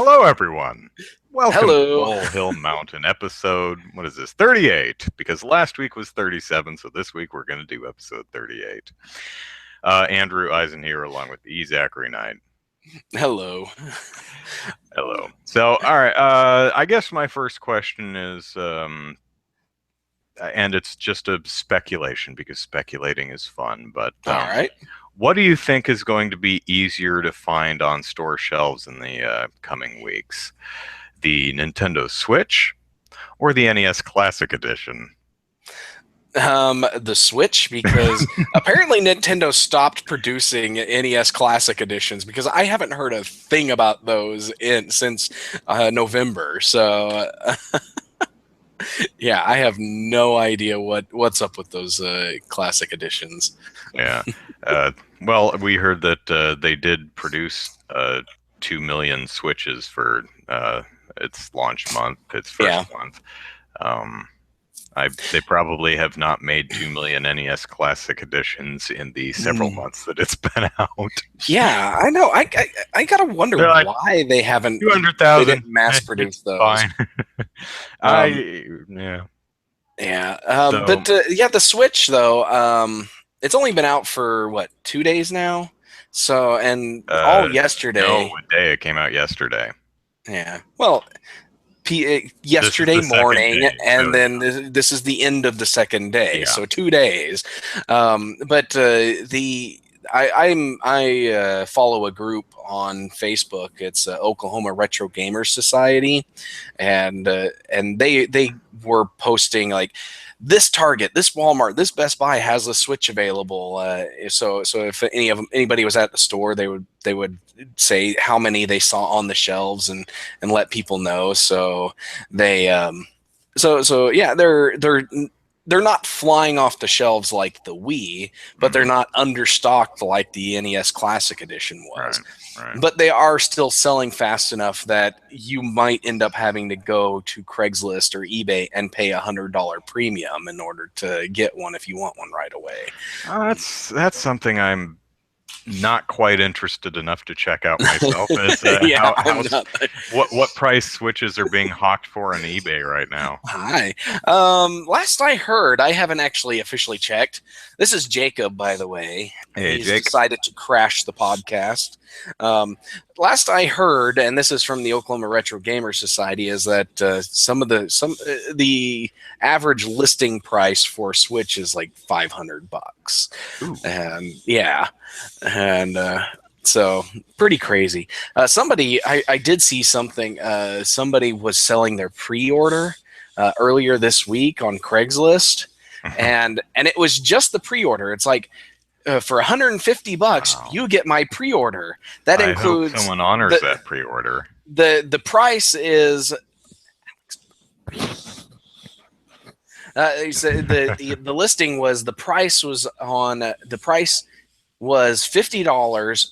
Hello, everyone. Welcome to Hello. Molehill Mountain, episode, what is this, 38, because last week was 37, so this week we're going to do episode 38. Andrew Eisen here, along with E. Zachary Knight. Hello. Hello. So, all right, I guess my first question is, and it's just a speculation, because speculating is fun, but All right. what do you think is going to be easier to find on store shelves in the coming weeks? The Nintendo Switch or the NES Classic Edition? The Switch, because apparently Nintendo stopped producing NES Classic Editions because I haven't heard a thing about those since November. So, yeah, I have no idea what's up with those Classic Editions. Yeah. Well, we heard that they did produce 2 million Switches for its launch month, its first month. They probably have not made 2 million NES Classic Editions in the several months that it's been out. Yeah, I know. I gotta wonder Like, why they haven't 200,000. They didn't mass produce those. Fine. Yeah. So, But yeah, the Switch though, it's only been out for what, 2 days now. So all yesterday. No, what day? It came out yesterday. Yeah. Well, yesterday morning, day, and so, then this is the end of the second day. Yeah. So 2 days. But I follow a group on Facebook. It's Oklahoma Retro Gamers Society, and they were posting like, this Target, this Walmart, this Best Buy has a Switch available. So if anybody was at the store, they would say how many they saw on the shelves and let people know. So they yeah, they're not flying off the shelves like the Wii, but they're not understocked like the NES Classic Edition was. Right. But they are still selling fast enough that you might end up having to go to Craigslist or eBay and pay $100 premium in order to get one if you want one right away. That's something I'm not quite interested enough to check out myself. Yeah, what price Switches are being hawked for on eBay right now? Hi. Last I heard, I haven't actually officially checked. This is Jacob, by the way. Hey, He's Jake. decided to crash the podcast. Last I heard, and this is from the Oklahoma Retro Gamer Society, is that the average listing price for Switch is like $500. Ooh. And yeah, and so pretty crazy. I did see something. Somebody was selling their pre-order earlier this week on Craigslist, and it was just the pre-order. It's like, for $150, wow, you get my pre-order. That includes, I hope someone honors that pre-order. The price is the listing was, the price was $50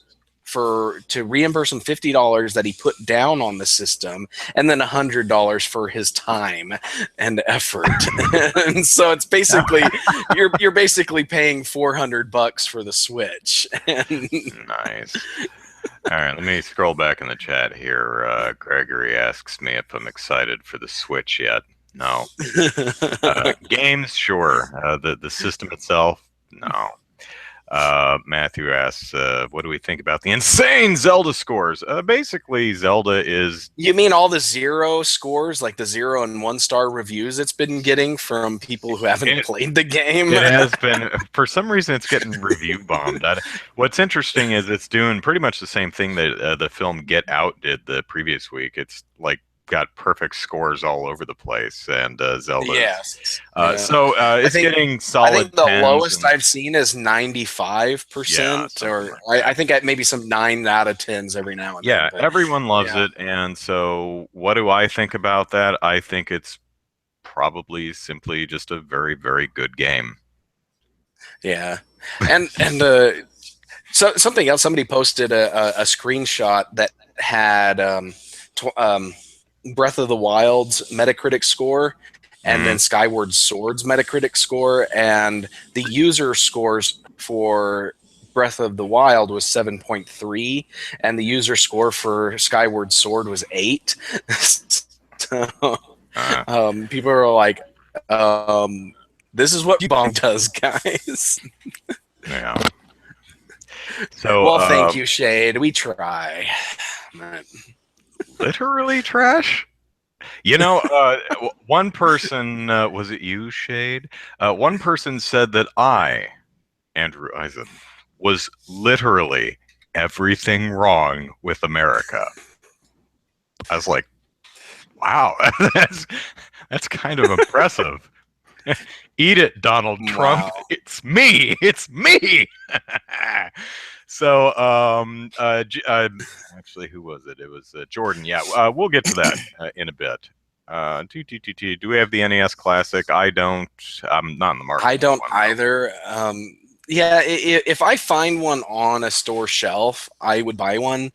to reimburse him $50 that he put down on the system, and then $100 for his time and effort. And so it's basically you're basically paying $400 for the Switch. Nice. All right, let me scroll back in the chat here. Gregory asks me if I'm excited for the Switch yet. No. Games, sure. The system itself, no. Matthew asks, what do we think about the insane Zelda scores? Basically, Zelda is... You mean all the zero scores, like the 0 and 1 star reviews it's been getting from people who haven't played the game? It has been. For some reason, it's getting review bombed. What's interesting is it's doing pretty much the same thing that the film Get Out did the previous week. It's like got perfect scores all over the place, and Zelda. Yes. So it's getting solid. I think the lowest I've seen is 95%, or I think maybe some 9 out of 10s every now and then. Yeah, everyone loves it, and so what do I think about that? I think it's probably simply just a very, very good game. Yeah, and so something else. Somebody posted a screenshot that had Breath of the Wild's Metacritic score, and then Skyward Sword's Metacritic score, and the user scores for Breath of the Wild was 7.3, and the user score for Skyward Sword was 8. So people are like, this is what Bong does, guys. Yeah. So, well, thank you, Shade. We try. Literally trash? You know, one person, was it you, Shade? One person said that I, Andrew Eisen, was literally everything wrong with America. I was like, wow, that's kind of impressive. Eat it, Donald Trump. Wow. It's me. It's me. So, actually, who was it? It was Jordan. Yeah, we'll get to that in a bit. Do we have the NES Classic? I don't. I'm not in the market. I don't either. Yeah, if I find one on a store shelf, I would buy one,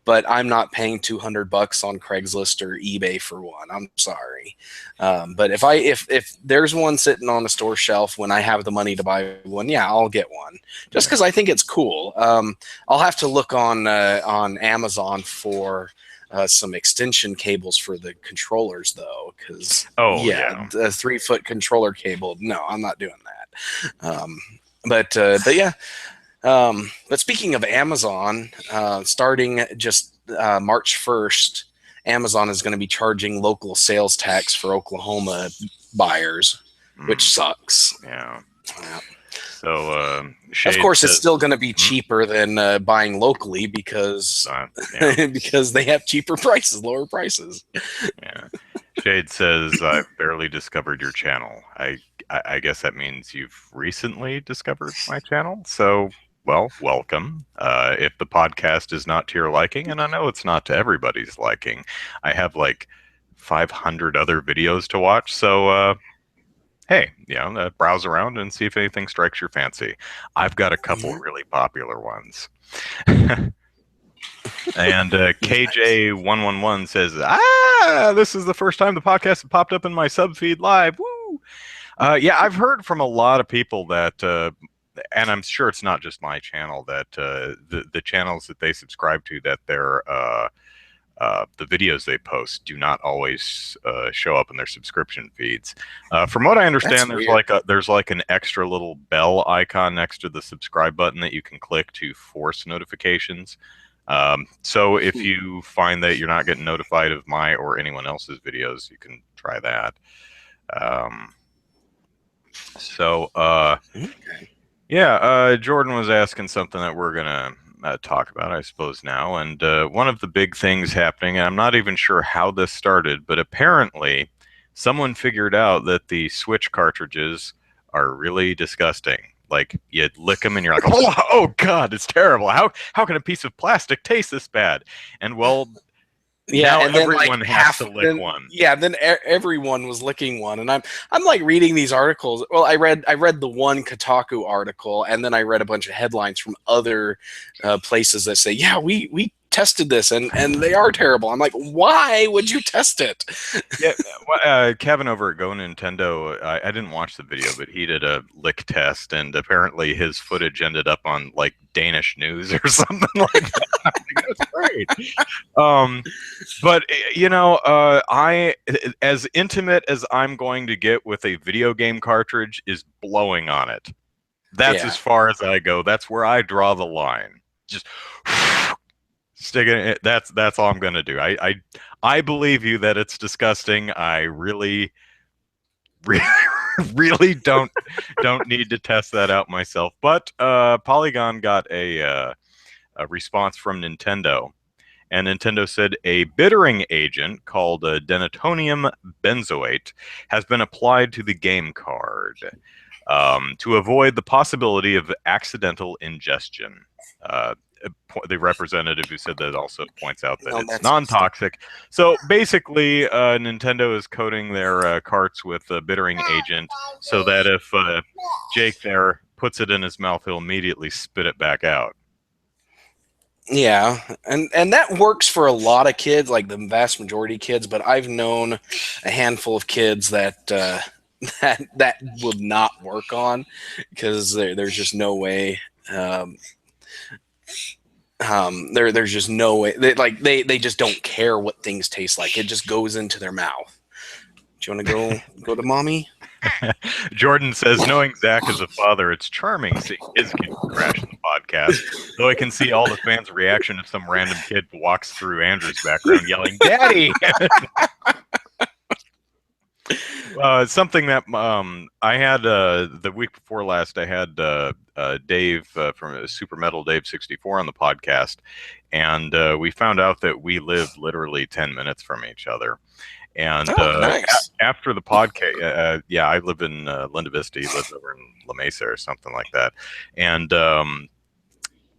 but I'm not paying $200 on Craigslist or eBay for one. I'm sorry, but if there's one sitting on a store shelf when I have the money to buy one, yeah, I'll get one just because I think it's cool. I'll have to look on Amazon for some extension cables for the controllers though, because a 3-foot controller cable. No, I'm not doing that. But yeah. But speaking of Amazon, starting just March 1st, Amazon is going to be charging local sales tax for Oklahoma buyers, which sucks. Yeah. So, of course, it's still going to be cheaper than buying locally because because they have cheaper prices, lower prices. Yeah. Shade says, "I've barely discovered your channel. I guess that means you've recently discovered my channel. So, well, welcome. If the podcast is not to your liking, and I know it's not to everybody's liking, I have like 500 other videos to watch. So, hey, browse around and see if anything strikes your fancy. I've got a couple really popular ones." And KJ111 says, this is the first time the podcast has popped up in my sub feed live. Woo! Yeah, I've heard from a lot of people that, and I'm sure it's not just my channel, that the channels that they subscribe to, that they're the videos they post do not always show up in their subscription feeds. From what I understand, there's like an extra little bell icon next to the subscribe button that you can click to force notifications. So if you find that you're not getting notified of my or anyone else's videos, you can try that. Yeah, Jordan was asking something that we're gonna talk about, I suppose, now. And one of the big things happening, and I'm not even sure how this started, but apparently someone figured out that the Switch cartridges are really disgusting. Like, you lick them and you're like, oh God, it's terrible. How can a piece of plastic taste this bad? And well, now and everyone has to lick one. Yeah, then everyone was licking one, and I'm like reading these articles. Well, I read the one Kotaku article, and then I read a bunch of headlines from other places that say, yeah, we tested this, and they are terrible. I'm like, why would you test it? Yeah, Kevin over at Go Nintendo, I didn't watch the video, but he did a lick test, and apparently his footage ended up on like Danish news or something like that. That's great. But I, as intimate as I'm going to get with a video game cartridge is blowing on it. That's as far as I go. That's where I draw the line. Just sticking it. That's all I'm gonna do. I believe you that it's disgusting. I really don't need to test that out myself. But Polygon got a response from Nintendo, and Nintendo said a bittering agent called denatonium benzoate has been applied to the game card to avoid the possibility of accidental ingestion. The representative who said that also points out that it's non-toxic. So basically, Nintendo is coating their carts with a bittering agent so that if Jake there puts it in his mouth, he'll immediately spit it back out. Yeah, and that works for a lot of kids, like the vast majority of kids. But I've known a handful of kids that that would not work on because there's just no way. There's just no way. They just don't care what things taste like. It just goes into their mouth. Do you want to go to mommy? Jordan says, knowing Zach as a father, it's charming seeing his kid crash the podcast. Though I can see all the fans' reaction if some random kid walks through Andrew's background yelling, "Daddy!" Something that I had the week before last. I had Dave from Super Metal Dave 64 on the podcast, and we found out that we live literally 10 minutes from each other. And nice. After the podcast, yeah, I live in Linda Vista. He lives over in La Mesa or something like that. And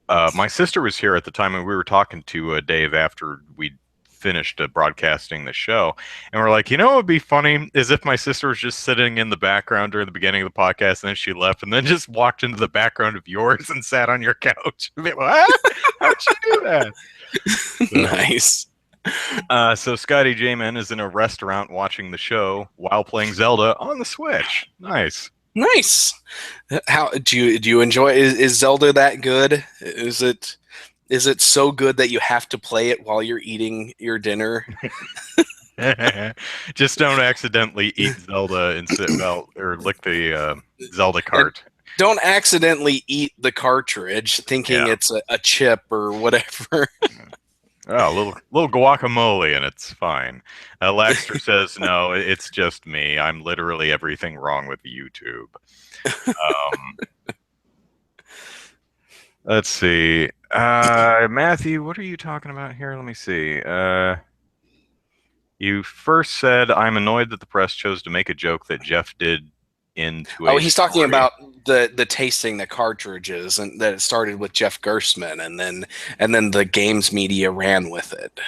my sister was here at the time, and we were talking to Dave after we finished broadcasting the show, and we're like, what would be funny is if my sister was just sitting in the background during the beginning of the podcast, and then she left, and then just walked into the background of yours and sat on your couch. What? How'd you do that? So, nice. So Scotty J-Man is in a restaurant watching the show while playing Zelda on the Switch. Nice. How do you enjoy? Is Zelda that good? Is it so good that you have to play it while you're eating your dinner? Just don't accidentally eat Zelda and or lick the Zelda cart. Don't accidentally eat the cartridge thinking it's a chip or whatever. Oh, a little guacamole and it's fine. Laxter says, no, it's just me. I'm literally everything wrong with YouTube. Let's see. Matthew, what are you talking about here? Let me see. You first said, I'm annoyed that the press chose to make a joke that Jeff did into a he's talking about the tasting the cartridges, and that it started with Jeff Gerstmann, and then the games media ran with it.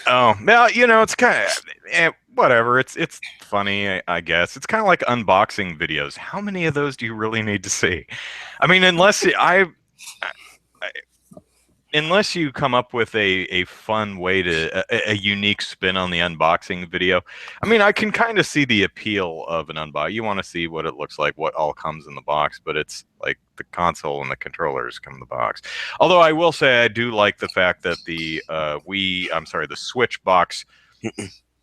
Oh, well, it's kind of whatever. It's funny, I guess. It's kind of like unboxing videos. How many of those do you really need to see? I mean, unless unless you come up with a fun way to a unique spin on the unboxing video. I mean, I can kind of see the appeal of an unbox. You want to see what it looks like, what all comes in the box, but it's like the console and the controllers come in the box. Although I will say I do like the fact that the the Switch box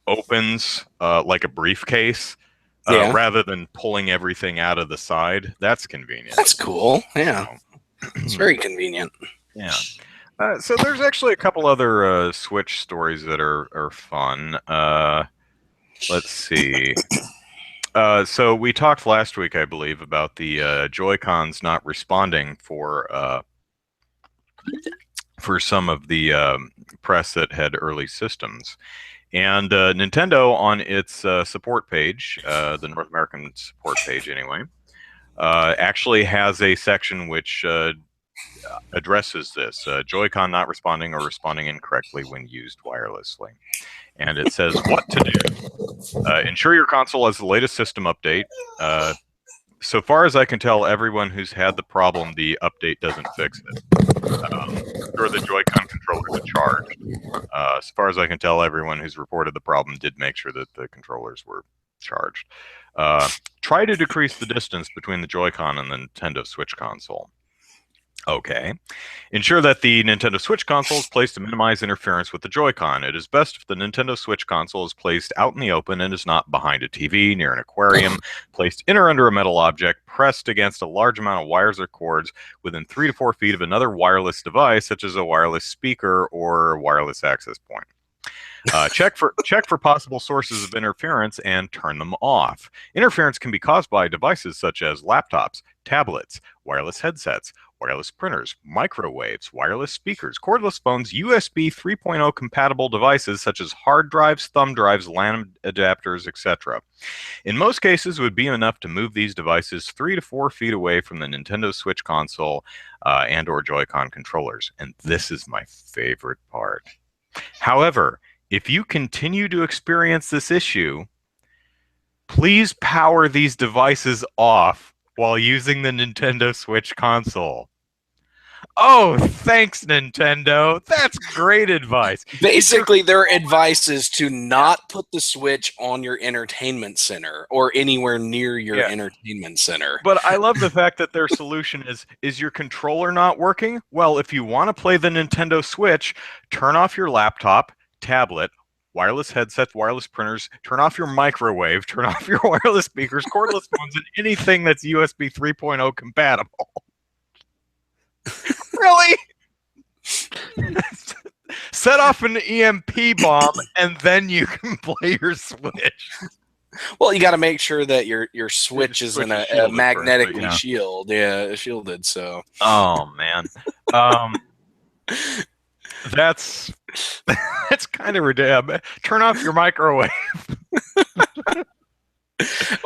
opens like a briefcase. Rather than pulling everything out of the side. That's convenient. That's cool. Yeah. It's very convenient. Yeah. So there's actually a couple other Switch stories that are fun. Let's see. So we talked last week, I believe, about the Joy-Cons not responding for some of the press that had early systems. And Nintendo, on its support page, the North American support page anyway, actually has a section which addresses this. Joy-Con not responding or responding incorrectly when used wirelessly. And it says what to do. Ensure your console has the latest system update. So far as I can tell, everyone who's had the problem, the update doesn't fix it. Or the Joy-Con controllers are charged. As far as I can tell, everyone who's reported the problem did make sure that the controllers were charged. Try to decrease the distance between the Joy-Con and the Nintendo Switch console. Okay. Ensure that the Nintendo Switch console is placed to minimize interference with the Joy-Con. It is best if the Nintendo Switch console is placed out in the open and is not behind a TV, near an aquarium, placed in or under a metal object, pressed against a large amount of wires or cords within 3 to 4 feet of another wireless device, such as a wireless speaker or wireless access point. Check for possible sources of interference and turn them off. Interference can be caused by devices such as laptops, tablets, wireless headsets, wireless printers, microwaves, wireless speakers, cordless phones, USB 3.0 compatible devices such as hard drives, thumb drives, LAN adapters, etc. In most cases, it would be enough to move these devices 3 to 4 feet away from the Nintendo Switch console and or Joy-Con controllers. And this is my favorite part. However, if you continue to experience this issue, please power these devices off while using the Nintendo Switch console. Oh, thanks, Nintendo. That's great advice. Basically, their advice is to not put the Switch on your entertainment center or anywhere near your Yeah. entertainment center. But I love the fact that their solution is your controller not working? Well, if you want to play the Nintendo Switch, turn off your laptop, tablet, wireless headsets, wireless printers, turn off your microwave, turn off your wireless speakers, cordless phones, and anything that's USB 3.0 compatible. Really? Set off an EMP bomb and then you can play your Switch. Well, you got to make sure that your Switch is in a magnetically shielded. So. Oh man, that's kind of ridiculous. Turn off your microwave.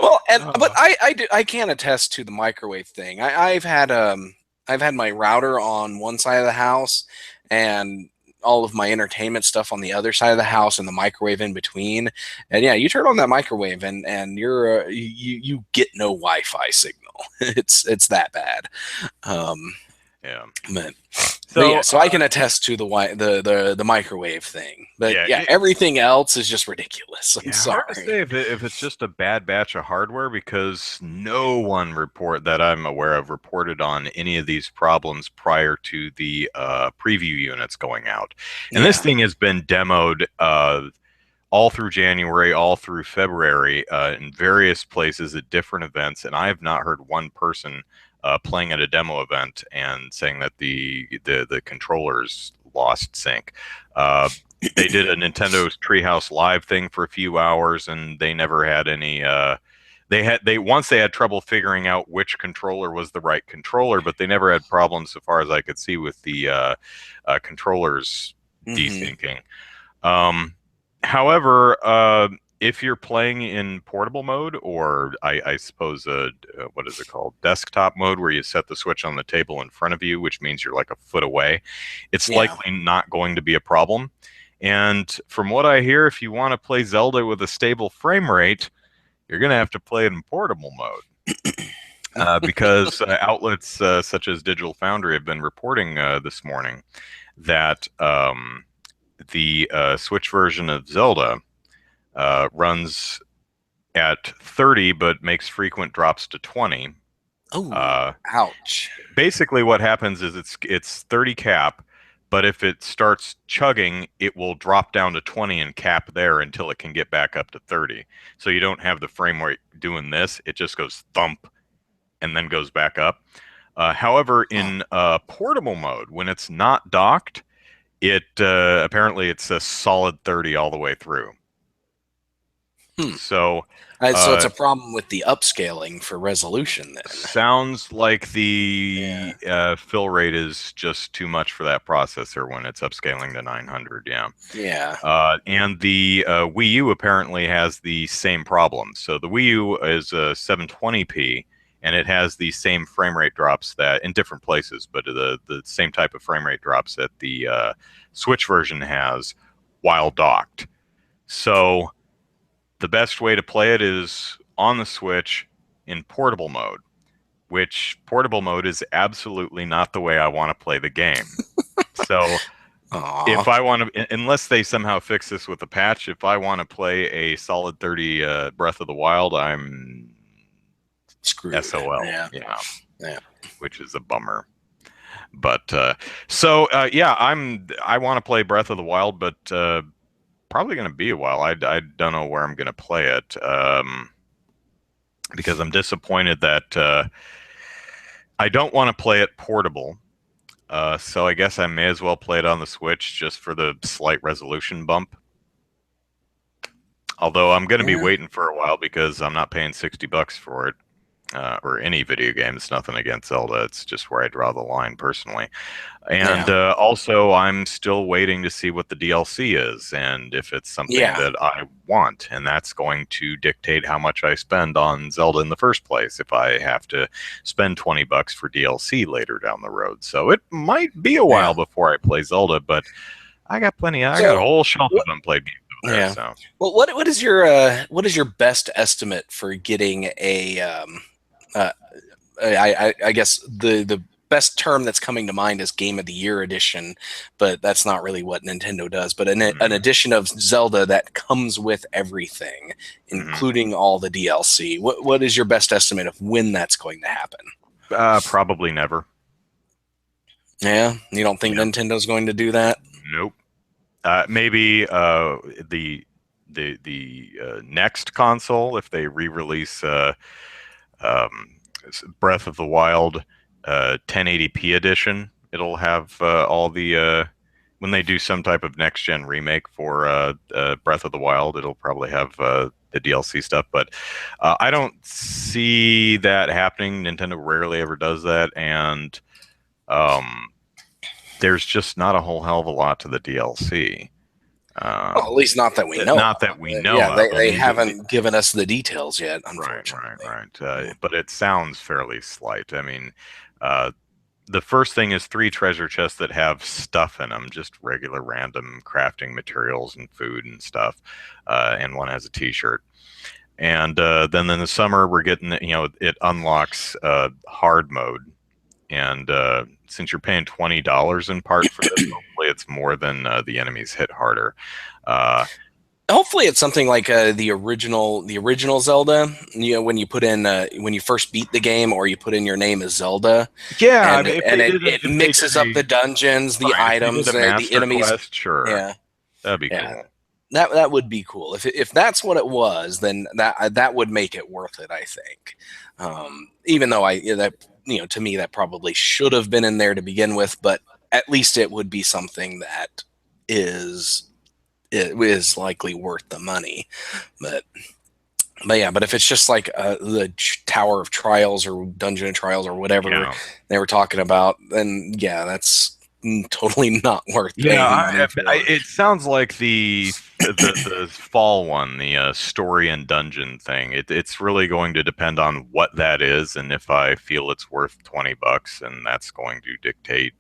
Well, but I can attest to the microwave thing. I've had my router on one side of the house and all of my entertainment stuff on the other side of the house and the microwave in between. And yeah, you turn on that microwave and you get no Wi-Fi signal. It's that bad. Yeah. So I can attest to the microwave thing. But everything else is just ridiculous. I'm sorry. Hard to say if it's just a bad batch of hardware, because no one that I'm aware of reported on any of these problems prior to the preview units going out. And this thing has been demoed all through January, all through February, in various places at different events, and I have not heard one person playing at a demo event and saying that the controllers lost sync. They did a Nintendo's Treehouse Live thing for a few hours, and they never had any. Once they had trouble figuring out which controller was the right controller, but they never had problems, so far as I could see, with the controllers desyncing. However, if you're playing in portable mode, or I suppose what is it called, desktop mode, where you set the Switch on the table in front of you, which means you're like a foot away, it's likely not going to be a problem. And from what I hear, if you want to play Zelda with a stable frame rate, you're going to have to play it in portable mode. Because outlets such as Digital Foundry have been reporting this morning that the Switch version of Zelda runs at 30 but makes frequent drops to 20. Oh, ouch. Basically what happens is it's 30 cap, but if it starts chugging, it will drop down to 20 and cap there until it can get back up to 30. So you don't have the frame rate doing this. It just goes thump and then goes back up. However, in portable mode, when it's not docked, apparently it's a solid 30 all the way through. So it's a problem with the upscaling for resolution then. Sounds like the fill rate is just too much for that processor when it's upscaling to 900. And the Wii U apparently has the same problem. So the Wii U is a 720p, and it has the same frame rate drops that in different places, but the same type of frame rate drops that the Switch version has while docked. So the best way to play it is on the Switch in portable mode, which portable mode is absolutely not the way I want to play the game. So if I want to, unless they somehow fix this with a patch, if I want to play a solid 30 Breath of the Wild, I'm screwed. SOL. Which is a bummer. But I want to play Breath of the Wild, but probably going to be a while. I don't know where I'm going to play it, because I'm disappointed that I don't want to play it portable. So I guess I may as well play it on the Switch just for the slight resolution bump. Although I'm going to be waiting for a while because I'm not paying $60 for it. Or any video game. It's nothing against Zelda. It's just where I draw the line personally. And also, I'm still waiting to see what the DLC is and if it's something that I want. And that's going to dictate how much I spend on Zelda in the first place, if I have to spend $20 for DLC later down the road. So it might be a while before I play Zelda, but I got plenty. I got a whole shelf of unplayed games over there. So. Well, what is your best estimate for getting a I guess the best term that's coming to mind is Game of the Year edition, but that's not really what Nintendo does. But an edition of Zelda that comes with everything, including all the DLC. What is your best estimate of when that's going to happen? Probably never. Yeah, you don't think Yeah. Nintendo's going to do that? Nope. Maybe the next console, if they re-release um, Breath of the Wild 1080p edition, it'll have all the when they do some type of next gen remake for Breath of the Wild, it'll probably have the DLC stuff. But I don't see that happening. Nintendo rarely ever does that, and um, there's just not a whole hell of a lot to the DLC. Well, at least not that we know. Not that we know Yeah, of. they haven't given us the details yet, Right, unfortunately. right. But it sounds fairly slight. I mean, uh, the first thing is 3 treasure chests that have stuff in them, just regular random crafting materials and food and stuff. And one has a T-shirt. And then in the summer, we're getting, it unlocks hard mode. And since you're paying $20 in part for this, hopefully it's more than the enemies hit harder. Hopefully, it's something like the original Zelda. You know, when you put in when you first beat the game, or you put in your name as Zelda, Yeah, and it mixes up the dungeons, the items, the enemies. Quest, sure, Yeah, that'd be yeah. cool. That would be cool. If that's what it was, then that would make it worth it, I think. Even though to me that probably should have been in there to begin with, but at least it would be something that is likely worth the money. But yeah, but if it's just like the Tower of Trials or Dungeon of Trials or whatever they were talking about, then yeah, that's totally not worth paying money for. It sounds like the fall one, the story and dungeon thing. It's really going to depend on what that is, and if I feel it's worth $20, and that's going to dictate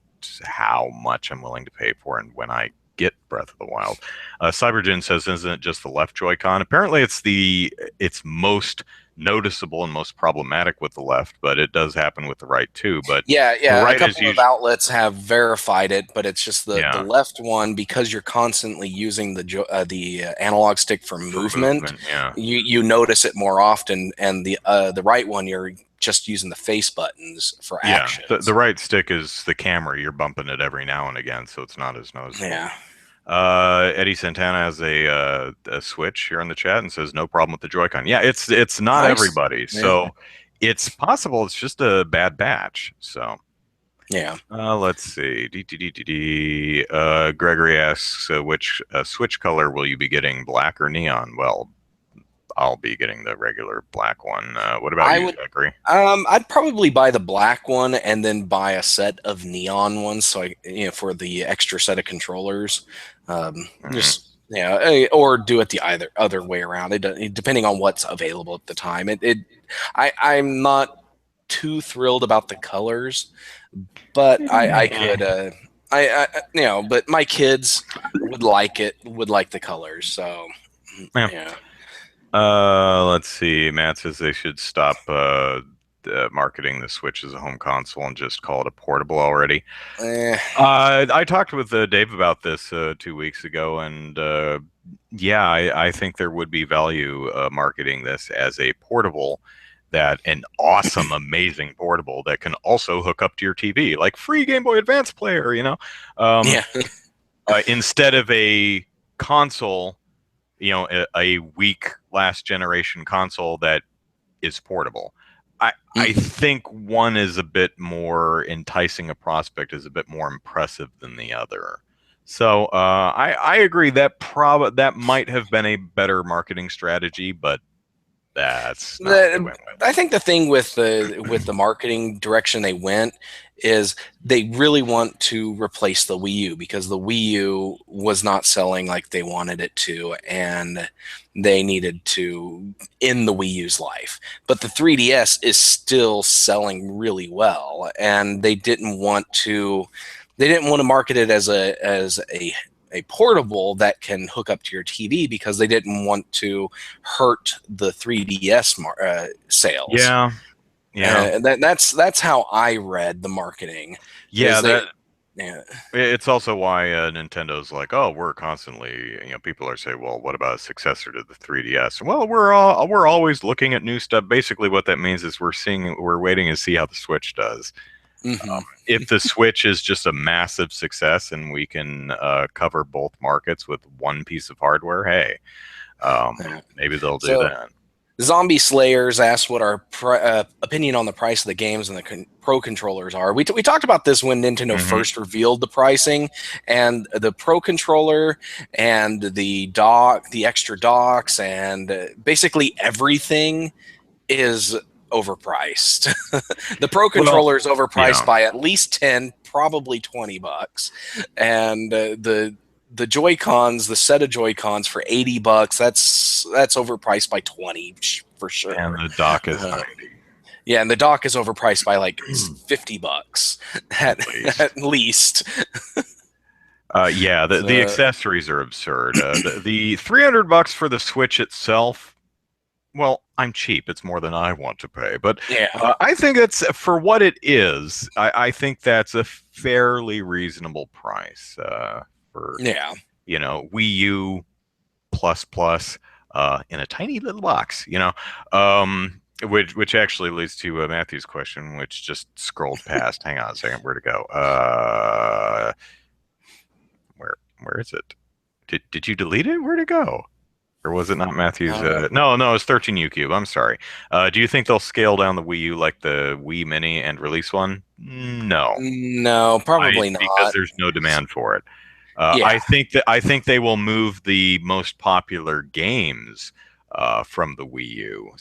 how much I'm willing to pay for and when I get Breath of the Wild. Cybergen says, isn't it just the left Joy-Con? Apparently it's most noticeable and most problematic with the left, but it does happen with the right too. But yeah, the right a couple of outlets have verified it, but it's just the left one, because you're constantly using the analog stick for movement. You notice it more often, and the right one, you're just using the face buttons for action. The right stick is the camera. You're bumping it every now and again, so it's not as noticeable. Yeah. Eddie Santana has a Switch here in the chat and says no problem with the Joy-Con. Yeah, it's not everybody, so it's possible it's just a bad batch. So yeah. Let's see. Gregory asks, which Switch color will you be getting, black or neon? Well, I'll be getting the regular black one. What about you, Gregory? I'd probably buy the black one and then buy a set of neon ones, so for the extra set of controllers. Just or do it the other way around. Depending on what's available at the time. I'm not too thrilled about the colors, but I could. But my kids would like the colors. So yeah. Let's see. Matt says they should stop marketing the Switch as a home console and just call it a portable already. I talked with Dave about this 2 weeks ago, and I think there would be value marketing this as a portable, an awesome, amazing portable that can also hook up to your TV, like free Game Boy Advance player, instead of a console. A weak last generation console that is portable. I think one is a bit more enticing a prospect, is a bit more impressive than the other. So I agree that might have been a better marketing strategy, but that's not I think the thing with the marketing direction they went is they really want to replace the Wii U, because the Wii U was not selling like they wanted it to, and they needed to end the Wii U's life. But the 3DS is still selling really well, and they didn't want to market it as a portable that can hook up to your TV, because they didn't want to hurt the 3DS sales. Yeah. Yeah. That's how I read the marketing. Yeah, that Yeah, it's also why Nintendo's like, oh, we're constantly, people are saying, well, what about a successor to the 3DS? Well, we're always looking at new stuff. Basically, what that means is we're waiting to see how the Switch does. hmm If the Switch is just a massive success and we can cover both markets with one piece of hardware, hey, yeah. maybe they'll do So that. Zombie Slayers asked what our opinion on the price of the games and the Pro controllers are. We talked about this when Nintendo Hmm. first revealed the pricing, and the Pro controller and the dock, the extra docks, and basically everything is overpriced. The Pro Well, controller is overpriced yeah. by at least 10, probably $20, and the Joy Cons, the set of Joy Cons for $80, that's overpriced by 20 for And sure. the dock is Uh, 90 yeah, and the dock is overpriced by like $50 at at, least. at least. Yeah, the So, accessories are absurd. The $300 for the Switch itself, well, I'm cheap. It's more than I want to pay, but yeah, I think it's for what it is. I think that's a fairly reasonable price for yeah. Wii U plus plus in a tiny little box. Which actually leads to Matthew's question, which just scrolled past. Hang on a second, where to go? Where is it? Did you delete it? Where'd it go? Or was it not Matthew's? Uh, No, it's 13U Cube. I'm sorry. Do you think they'll scale down the Wii U like the Wii Mini and release one? No, no, probably because not. there's no demand for it. Yeah, I think they will move the most popular games from the Wii U,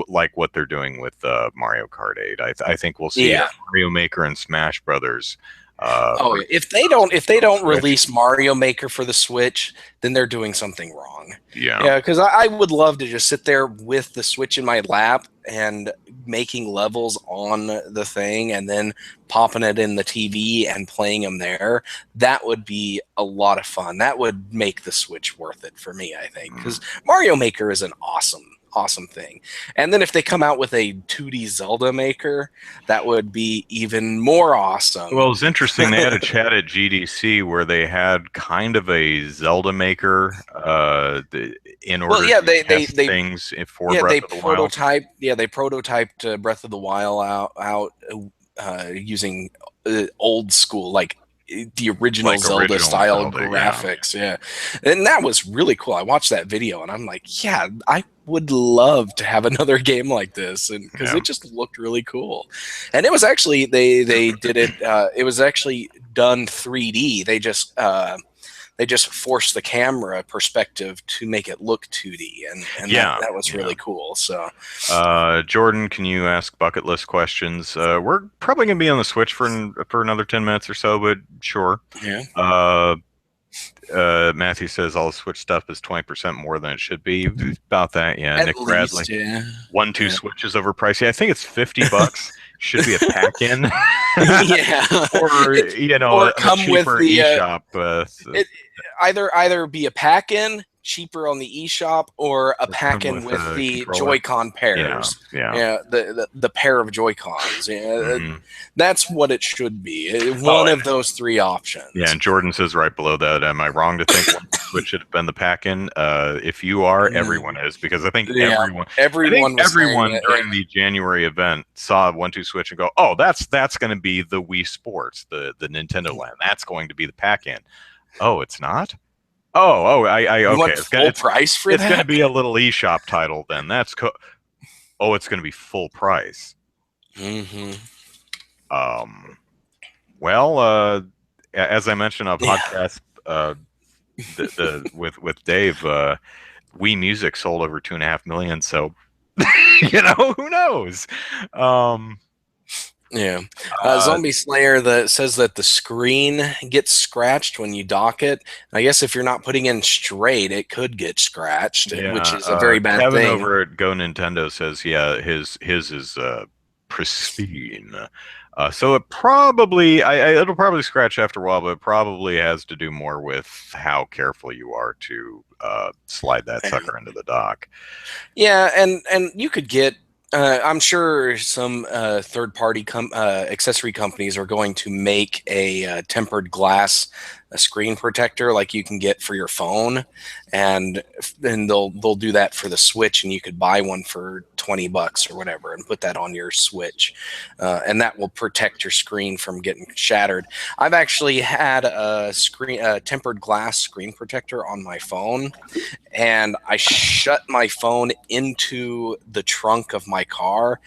like what they're doing with Mario Kart 8. I think we'll see yeah. Mario Maker and Smash Brothers. Oh, For yeah. If they don't Switch. release Mario Maker for the Switch, then they're doing something wrong. Yeah. Yeah, because I would love to just sit there with the Switch in my lap and making levels on the thing and then popping it in the TV and playing them there. That would be a lot of fun. That would make the Switch worth it for me, I think, because Mm. Mario Maker is an awesome thing. And then if they come out with a 2D Zelda Maker, that would be even more awesome. Well, it's interesting. They had a chat at GDC where they had kind of a Zelda maker in Well, order yeah, to they they test they things for yeah Breath they of the Wild. prototyped yeah they prototyped Breath of the Wild out using old school like the original Like Zelda original style Zelda, yeah. graphics. Yeah, and that was really cool. I watched that video and I'm like, yeah, I would love to have another game like this, and because Yeah. it just looked really cool. And it was actually they did it. It was actually done 3D. They just forced the camera perspective to make it look 2D, and that Yeah. that was Yeah. really cool. So Jordan, can you ask bucket list questions? We're probably going to be on the Switch for another 10 minutes or so, but sure. yeah, Uh, Matthew says all the Switch stuff is 20% more than it should be. About that, yeah. at Nick Bradley. least, yeah, Two yeah, Switches overpriced. Yeah, I think it's $50. Should be a pack in. yeah. Or it a or come with cheaper the eShop. it either be a pack in cheaper on the eShop or a pack Come in with with a the controller. Joy-Con Yeah, pairs. yeah. Yeah, the pair of Joy-Cons. Yeah, Hmm. that's what it should be. Oh, One of those three yeah. options. And Jordan says right below that, am I wrong to think one Switch should have been the pack in? If you are, everyone is, because Yeah, I think everyone was saying everyone it. Yeah. during the January event saw 1-2 Switch and go, oh, that's going to be the Wii Sports, the Nintendo Land. That's going to be the pack in. Oh, it's not. I You okay. want full price for It's going to that? be a little eShop title then. Oh, it's going to be full price. hmm Um, well, as I mentioned on a Yeah. podcast, with Dave, Wii Music sold over 2.5 million. So, who knows? Um, Yeah. uh, Zombie Slayer that says that the screen gets scratched when you dock it. I guess if you're not putting in straight, it could get scratched, which yeah, is a very bad Kevin thing. over at Go Nintendo says, yeah, his is pristine. So it'll probably scratch after a while, but it probably has to do more with how careful you are to slide that sucker into the dock. Yeah, and you could get I'm sure some third-party accessory companies are going to make a tempered glass a screen protector like you can get for your phone, and then they'll do that for the Switch, and you could buy one for $20 or whatever, and put that on your Switch, and that will protect your screen from getting shattered. I've actually had a tempered glass screen protector on my phone, and I shut my phone into the trunk of my car,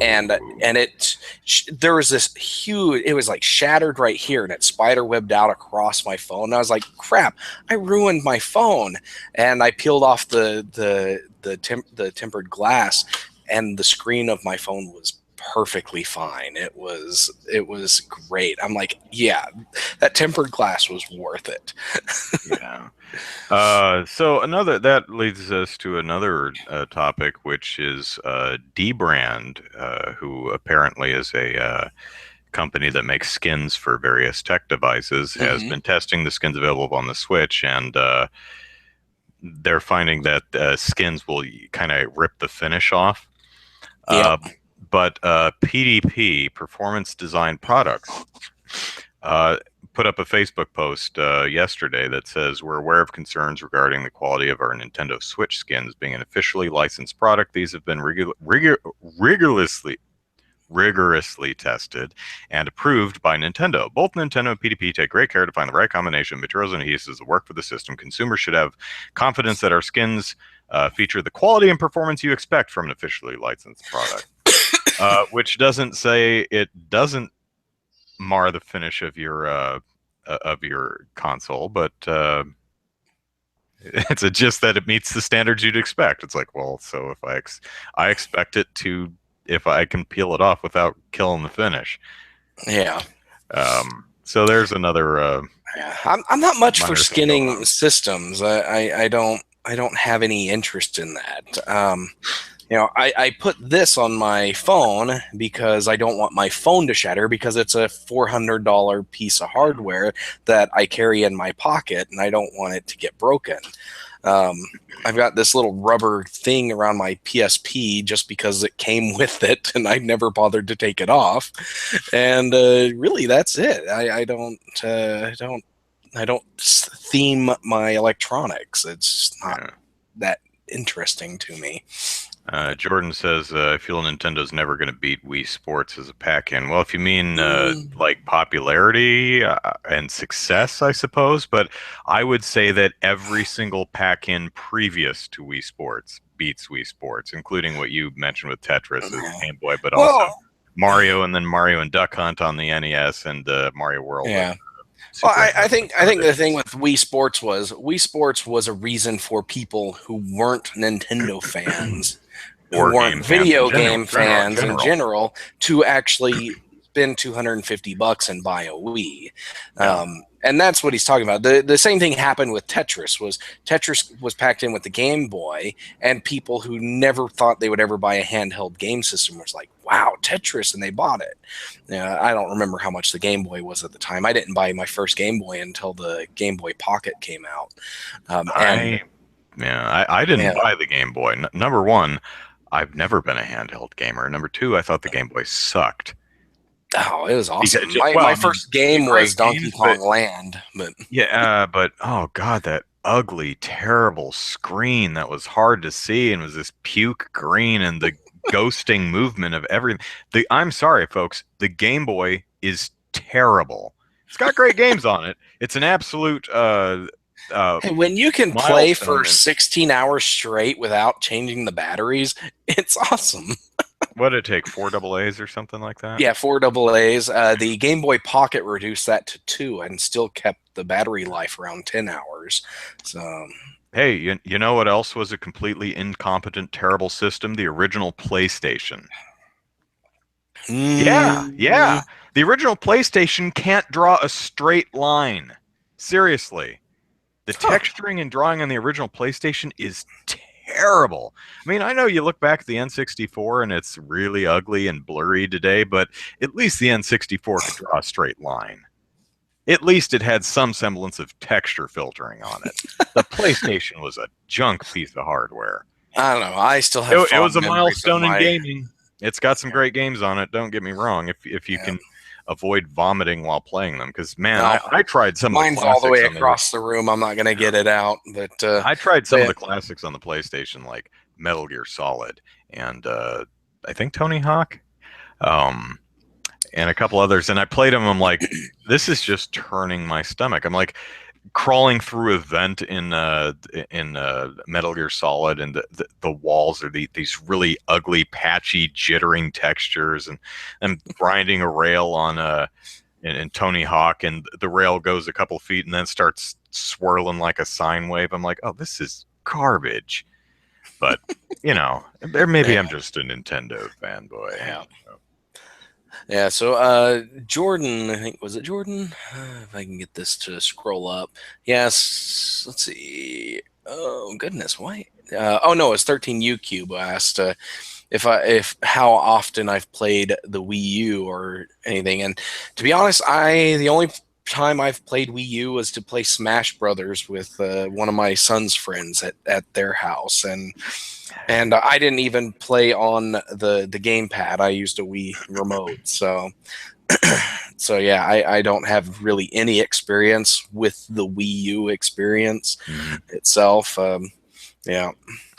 and Ooh. there was this huge, it was like shattered right here, and it spider webbed out across my phone. And I was like, crap, I ruined my phone. And I peeled off the tempered glass, and the screen of my phone was perfectly fine. It was great. I'm like, yeah, that tempered glass was worth it. Yeah. So that leads us to another topic, which is Dbrand, who apparently is a company that makes skins for various tech devices, has Hmm. been testing the skins available on the Switch, and they're finding that skins will kind of rip the finish off. Yep. Uh, but PDP, Performance Design Products, uh, put up a Facebook post yesterday that says, "We're aware of concerns regarding the quality of our Nintendo Switch skins being an officially licensed product. These have been rigorously tested and approved by Nintendo. Both Nintendo and PDP take great care to find the right combination of materials and adhesives that work for the system. Consumers should have confidence that our skins feature the quality and performance you expect from an officially licensed product." Which doesn't say it doesn't mar the finish of your console, but it's just that it meets the standards you'd expect. It's like, well, so if I expect it to, if I can peel it off without killing the finish. Yeah. So there's another Yeah. I'm not much for minor thing going skinning on. systems. I don't have any interest in that. I put this on my phone because I don't want my phone to shatter, because it's a $400 piece of hardware that I carry in my pocket, and I don't want it to get broken. Um, I've got this little rubber thing around my PSP just because it came with it, and I never bothered to take it off. And really, that's it. I don't theme my electronics. It's not Yeah. that interesting to me. Jordan says, I feel Nintendo's never going to beat Wii Sports as a pack-in. Well, if you mean Mm, like popularity and success, I suppose, but I would say that every single pack-in previous to Wii Sports beats Wii Sports, including what you mentioned with Tetris as yeah. Game Boy, but also Well, Mario, and then Mario and Duck Hunt on the NES, and Mario World and yeah. Well, Super I NES think on I the think the Vita. thing with Wii Sports was a reason for people who weren't Nintendo fans, who Or weren't game fans in video general. game fans in general, to actually spend $250 and buy a Wii. Yeah. And that's what he's talking about. The same thing happened with Tetris was packed in with the Game Boy, and people who never thought they would ever buy a handheld game system was like, wow, Tetris, and they bought it. I don't remember how much the Game Boy was at the time. I didn't buy my first Game Boy until the Game Boy Pocket came out. And I Yeah, I didn't yeah, buy the Game Boy. Number one, I've never been a handheld gamer. Number two, I thought the Game Boy sucked. oh, it was Because, awesome. well, My I mean, first game was great Donkey games, but Kong Land, but yeah, but oh god, that ugly, terrible screen that was hard to see and was this puke green and the ghosting movement of everything. I'm sorry, folks, the Game Boy is terrible. It's got great games on it. It's an absolute uh, hey, when you can play for milestone. And 16 hours straight without changing the batteries, it's awesome. what did it take? Four double A's or something like that? Yeah, four double A's. The Game Boy Pocket reduced that to two and still kept the battery life around 10 hours. So, Hey, you know what else was a completely incompetent, terrible system? The original PlayStation. Yeah, mm, yeah. The original PlayStation can't draw a straight line. Seriously. The huh. texturing and drawing on the original PlayStation is terrible. I mean, I know you look back at the N64 and it's really ugly and blurry today, but at least the N64 could draw a straight line. At least it had some semblance of texture filtering on it. The PlayStation was a junk piece of hardware. I don't know. I still have It was fond a memories of milestone in my. gaming. It's got some great games on it. Don't get me wrong. If you Yeah. can avoid vomiting while playing them, because man, No, I tried some of the mine's all the way classics on the. across the room. I'm not gonna get it out, I tried some of but the classics on the PlayStation, like Metal Gear Solid and I think Tony Hawk, um, and a couple others. And I played them. I'm like, this is just turning my stomach. I'm like crawling through a vent in Metal Gear Solid, and the walls are these really ugly, patchy, jittering textures, and I'm grinding a rail on in Tony Hawk, and the rail goes a couple feet and then starts swirling like a sine wave. I'm like, oh, this is garbage. But you know, there maybe yeah, I'm just a Nintendo fanboy. yeah, yeah. So, Jordan, I think was it Jordan? If I can get this to scroll up. Yes. Let's see. Oh goodness, why? Oh no, it's 13U Cube asked if how often I've played the Wii U or anything. And to be honest, the only time I've played Wii U was to play Smash Brothers with one of my son's friends at their house, and I didn't even play on the gamepad. I used a Wii remote, so so yeah, I don't have really any experience with the Wii U experience Mhm. itself. Yeah,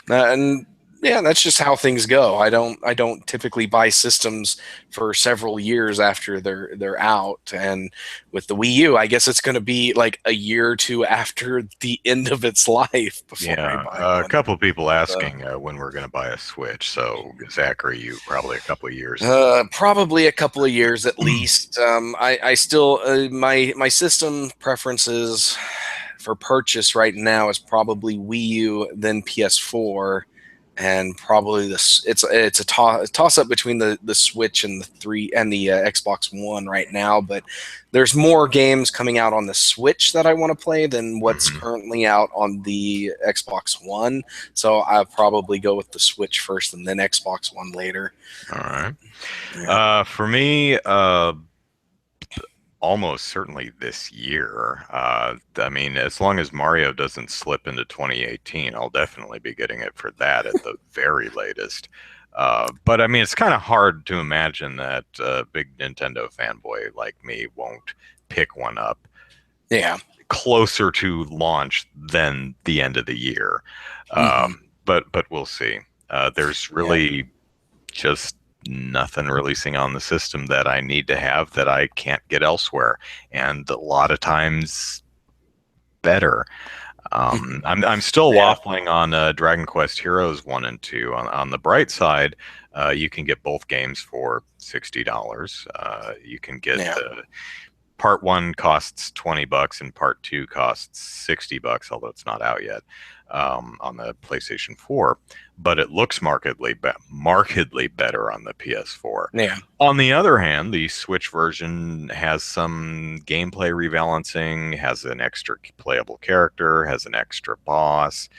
and yeah, that's just how things go. I don't typically buy systems for several years after they're out, and with the Wii U, I guess it's going to be like a year or two after the end of its life before I Yeah, buy a one. couple of people So, asking when we're going to buy a Switch. So Zachary, you probably a couple of years. probably a couple of years at least. I still my system preferences for purchase right now is probably Wii U, then PS4, and probably this. It's a toss up between the Switch and the Xbox One right now. But there's more games coming out on the Switch that I want to play than what's Mhm. currently out on the Xbox One. So I'll probably go with the Switch first and then Xbox One later. All right. Yeah. For me, almost certainly this year. I mean, as long as Mario doesn't slip into 2018, I'll definitely be getting it for that at the very latest. But I mean, it's kind of hard to imagine that a big Nintendo fanboy like me won't pick one up Yeah. closer to launch than the end of the year. Hmm. But we'll see. There's Yeah. really just nothing releasing on the system that I need to have that I can't get elsewhere, and a lot of times better. I'm still Yeah. waffling on Dragon Quest Heroes 1 and 2. On the bright side, you can get both games for $60. You can get Yeah. part one costs $20 and part two costs $60, although it's not out yet on the PlayStation 4. But it looks markedly better on the PS4. Yeah. On the other hand, the Switch version has some gameplay rebalancing, has an extra playable character, has an extra boss,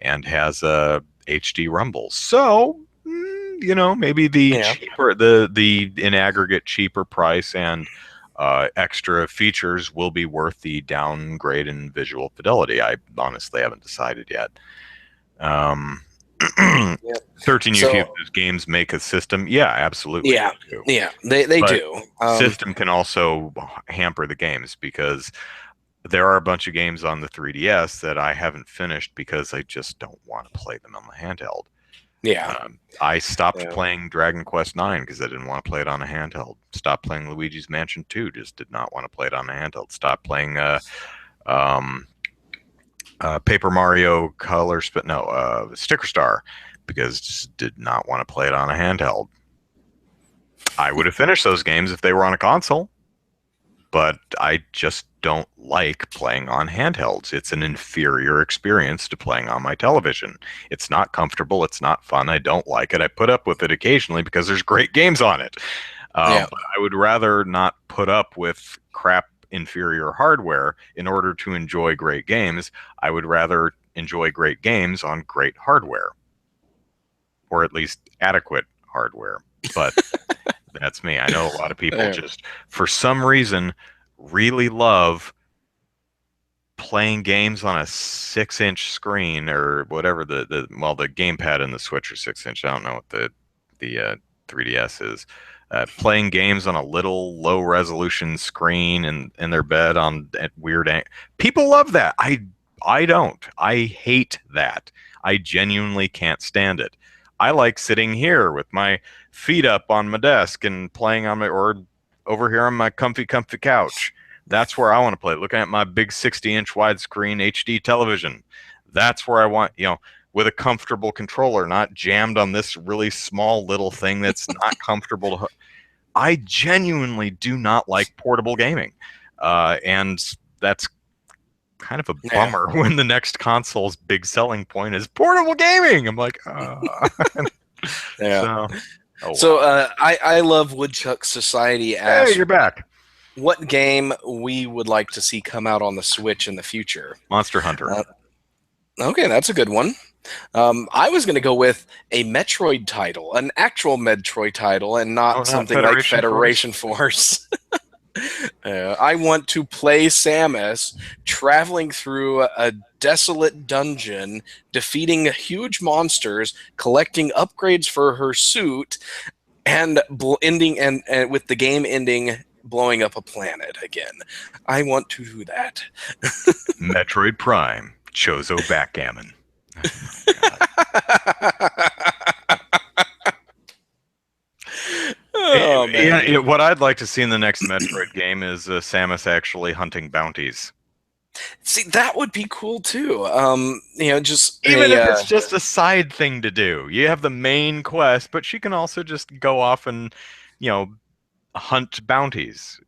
and has a HD rumble. So, you know, maybe Yeah. the in aggregate cheaper price and extra features will be worth the downgrade in visual fidelity. I honestly haven't decided yet. Um, Yep. 13U Cube, So does games make a system? Yeah, absolutely yeah, they do. yeah, they But do. system can also hamper the games because there are a bunch of games on the 3DS that I haven't finished because I just don't want to play them on the handheld. Yeah. I stopped Yeah. playing Dragon Quest 9 because I didn't want to play it on a handheld. Stopped playing Luigi's Mansion 2, just did not want to play it on a handheld. Stopped playing um, Paper Mario Color Spin, no, Sticker Star because just did not want to play it on a handheld. I would have finished those games if they were on a console, but I just don't like playing on handhelds. It's an inferior experience to playing on my television. It's not comfortable. It's not fun. I don't like it. I put up with it occasionally because there's great games on it. Yeah. But I would rather not put up with crap inferior hardware in order to enjoy great games. I would rather enjoy great games on great hardware, or at least adequate hardware. But that's me. I know a lot of people Yeah. just, for some reason, really love playing games on a 6-inch screen or whatever the gamepad and the Switch are 6-inch. I don't know what the 3DS is. Playing games on a little low resolution screen in their bed on at weird people love that. I don't. I hate that. I genuinely can't stand it. I like sitting here with my feet up on my desk and playing on my or over here on my comfy couch. That's where I want to play. Looking at my big 60-inch widescreen HD television. That's where I want, with a comfortable controller, not jammed on this really small little thing that's not comfortable to. I genuinely do not like portable gaming, and that's kind of a bummer when the next console's big selling point is portable gaming. I'm like, yeah. So, I love Woodchuck Society as hey, you're back. What game we would like to see come out on the Switch in the future? Monster Hunter. Okay, that's a good one. I was going to go with a Metroid title, an actual Metroid title, and not something like Federation Force. I want to play Samus traveling through a desolate dungeon, defeating huge monsters, collecting upgrades for her suit, and ending and with the game ending blowing up a planet again. I want to do that. Metroid Prime, Chozo Backgammon. Oh, man. What I'd like to see in the next Metroid game is Samus actually hunting bounties. See, that would be cool too. Just even if it's just a side thing to do. You have the main quest, but she can also just go off and, hunt bounties.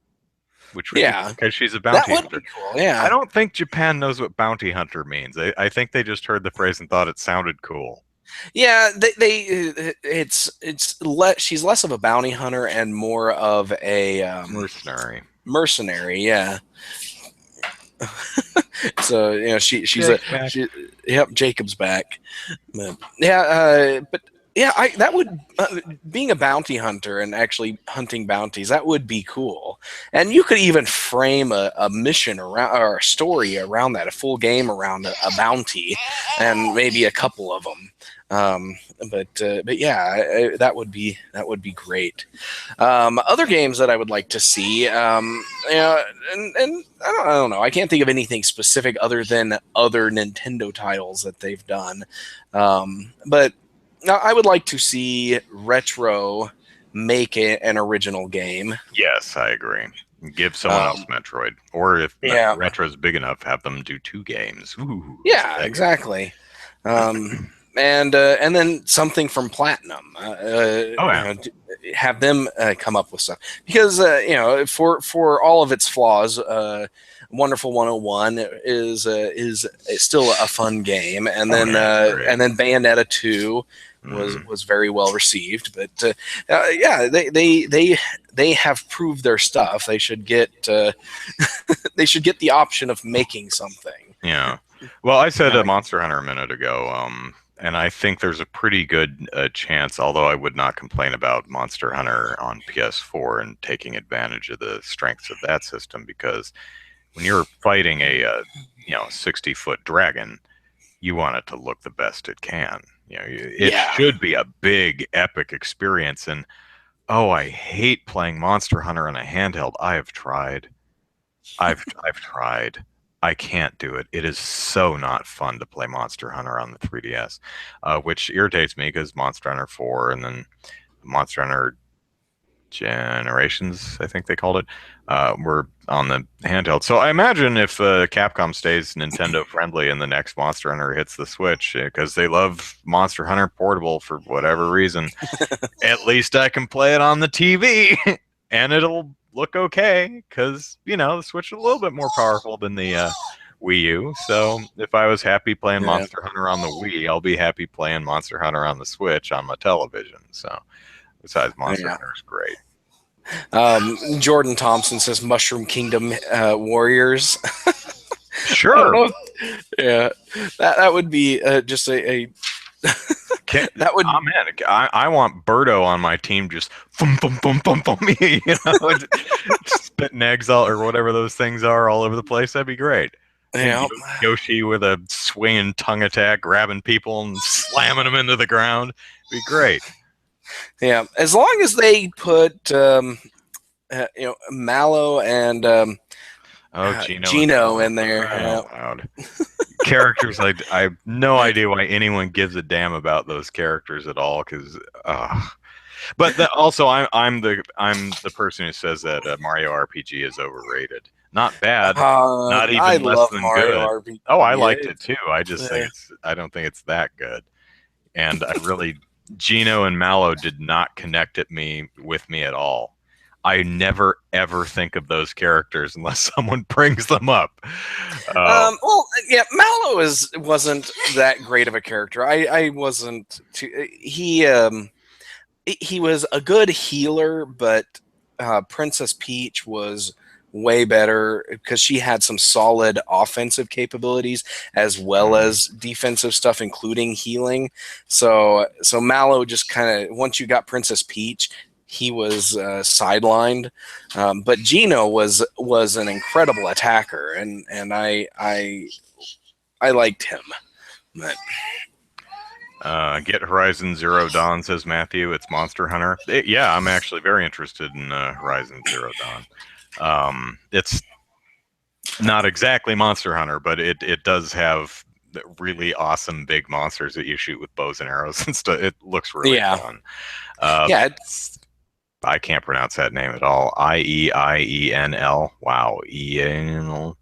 Which would be because she's a bounty hunter. Be cool, yeah. I don't think Japan knows what bounty hunter means. I think they just heard the phrase and thought it sounded cool. Yeah, she's less of a bounty hunter and more of a mercenary. Mercenary, yeah. So she's Jacob's back. But, that would being a bounty hunter and actually hunting bounties, that would be cool. And you could even frame a mission around or a story around that, a full game around a bounty, and maybe a couple of them. But yeah, that would be great. Other games that I would like to see, and I don't know. I can't think of anything specific other than other Nintendo titles that they've done. But I would like to see Retro make an original game. Yes, I agree. Give someone else Metroid, or if Retro's big enough, have them do 2 games. Ooh, yeah, exactly. And then something from Platinum. Have them come up with stuff because for all of its flaws, Wonderful 101 is still a fun game, and then Bayonetta 2 was very well received. But they have proved their stuff. They should get they should get the option of making something. Yeah. Well, I said Monster Hunter a minute ago, and I think there's a pretty good chance, although I would not complain about Monster Hunter on PS4 and taking advantage of the strengths of that system, because when you're fighting a 60-foot dragon, you want it to look the best it can. It should be a big, epic experience. And I hate playing Monster Hunter on a handheld. I've tried. I've tried. I can't do it. It is so not fun to play Monster Hunter on the 3DS, which irritates me because Monster Hunter 4 and then Monster Hunter Generations, I think they called it, were on the handheld. So I imagine if Capcom stays Nintendo friendly and the next Monster Hunter hits the Switch, because they love Monster Hunter Portable for whatever reason, at least I can play it on the TV and it'll look okay, because the Switch is a little bit more powerful than the Wii U. So if I was happy playing Monster Hunter on the Wii, I'll be happy playing Monster Hunter on the Switch on my television. So besides, Monster Hunter is great. Jordan Thompson says Mushroom Kingdom Warriors. Sure. That would be just a that would. Oh man, I want Birdo on my team, just spitting eggs all or whatever those things are all over the place. That'd be great. Yeah. Yoshi with a swinging tongue attack, grabbing people and slamming them into the ground. Be great. Yeah. As long as they put Mallow and Oh, Gino and Gino Mallow. in there. Yeah. Oh, loud. Characters I have no idea why anyone gives a damn about those characters at all because but also I'm the person who says that Mario RPG is overrated. Not bad, not I even less love than Mario good. RPG. Oh, I Yeah, liked it too. uh, I don't think it's that good. And I really Gino and Mallow did not connect with me at all. I never ever think of those characters unless someone brings them up. Oh, well, yeah, Mallow wasn't that great of a character. I wasn't too. He was a good healer, but Princess Peach was way better because she had some solid offensive capabilities as well as defensive stuff, including healing. So Mallow just kind of once you got Princess Peach, he was sidelined. But Gino was an incredible attacker, and I liked him. But Get Horizon Zero Dawn, says Matthew. It's Monster Hunter. Yeah, I'm actually very interested in Horizon Zero Dawn. It's not exactly Monster Hunter, but it does have really awesome big monsters that you shoot with bows and arrows and stuff. It looks really fun. Yeah, it's I can't pronounce that name at all. Ieinl. Wow, Ienl.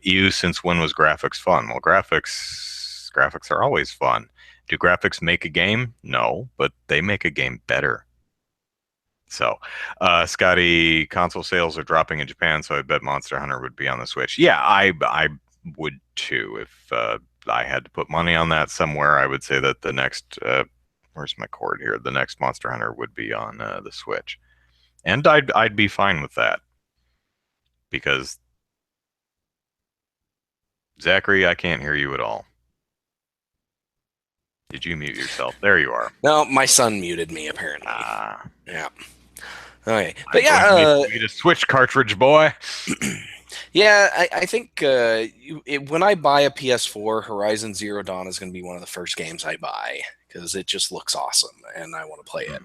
EU. Since when was graphics fun? Well, graphics are always fun. Do graphics make a game? No, but they make a game better. So, Scotty, console sales are dropping in Japan, so I bet Monster Hunter would be on the Switch. Yeah, I would too. If I had to put money on that somewhere, I would say that the next where's my cord here? The next Monster Hunter would be on the Switch, and I'd be fine with that because Zachary, I can't hear you at all. Did you mute yourself? There you are. no, my son muted me apparently. Ah, Yeah. Okay, but yeah, need a Switch cartridge, boy. yeah, I think when I buy a PS4, Horizon Zero Dawn is going to be one of the first games I buy because it just looks awesome and I want to play it.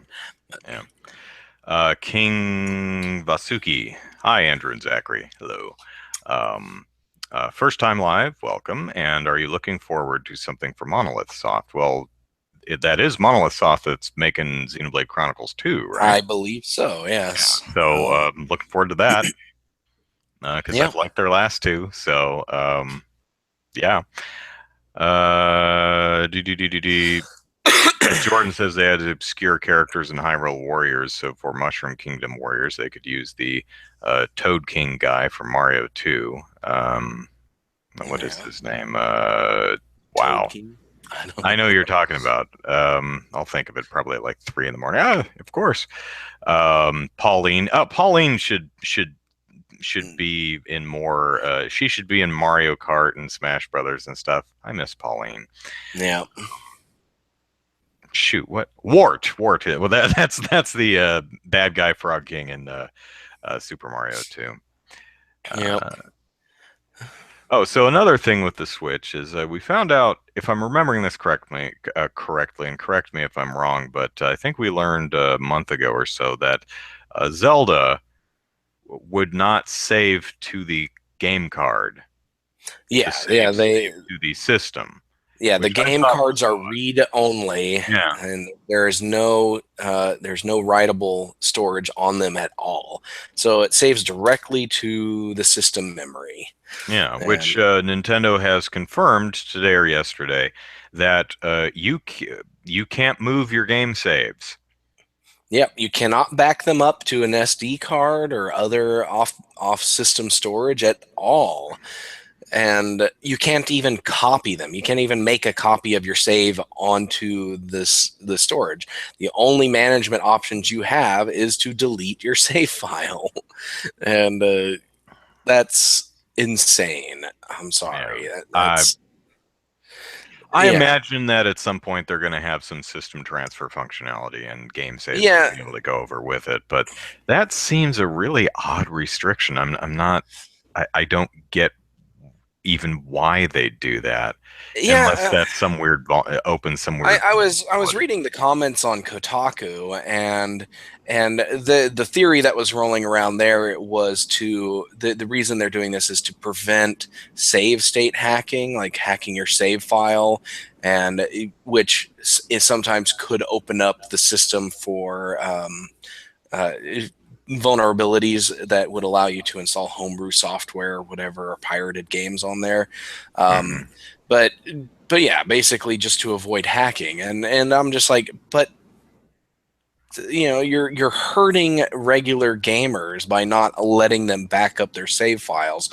Yeah. King Vasuki. Hi, Andrew and Zachary. Hello. First time live, welcome. And are you looking forward to something from Monolith Soft? Well, that is Monolith Soft that's making Xenoblade Chronicles 2, right? I believe so, yes. Yeah. So looking forward to that because I've liked their last two. So yeah. Jordan says they had obscure characters in Hyrule Warriors, so for Mushroom Kingdom Warriors, they could use the Toad King guy from Mario 2. What is his name? Wow. I know you're talking about. I'll think of it probably at like 3 in the morning. Ah, of course. Pauline. Pauline should be in more. She should be in Mario Kart and Smash Brothers and stuff. I miss Pauline. Yeah. Shoot, what Wart? Well, that's the bad guy Frog King in Super Mario 2. Yeah. Oh, so another thing with the Switch is we found out, if I'm remembering this correctly, and correct me if I'm wrong, but I think we learned a month ago or so that Zelda would not save to the game card. Yeah, save to the system. Yeah, the game cards are read only. Yeah, and there's no writable storage on them at all. So it saves directly to the system memory. Yeah, which Nintendo has confirmed today or yesterday that you can't move your game saves. Yep, you cannot back them up to an SD card or other off system storage at all. And you can't even copy them. You can't even make a copy of your save onto the storage. The only management options you have is to delete your save file, and that's insane. I'm sorry. Yeah. I imagine that at some point they're going to have some system transfer functionality and game saves to be able to go over with it. But that seems a really odd restriction. I'm not. I don't get even why they do that, unless Yeah, that's some weird opens some weird I was vulnerability. reading the comments on Kotaku, and the theory that was rolling around there was the reason they're doing this is to prevent save state hacking, like hacking your save file, and which is sometimes could open up the system for uh, vulnerabilities that would allow you to install homebrew software or whatever, or pirated games on there. Um, Hmm. but but yeah, basically just to avoid hacking. And I'm just like, but you're hurting regular gamers by not letting them back up their save files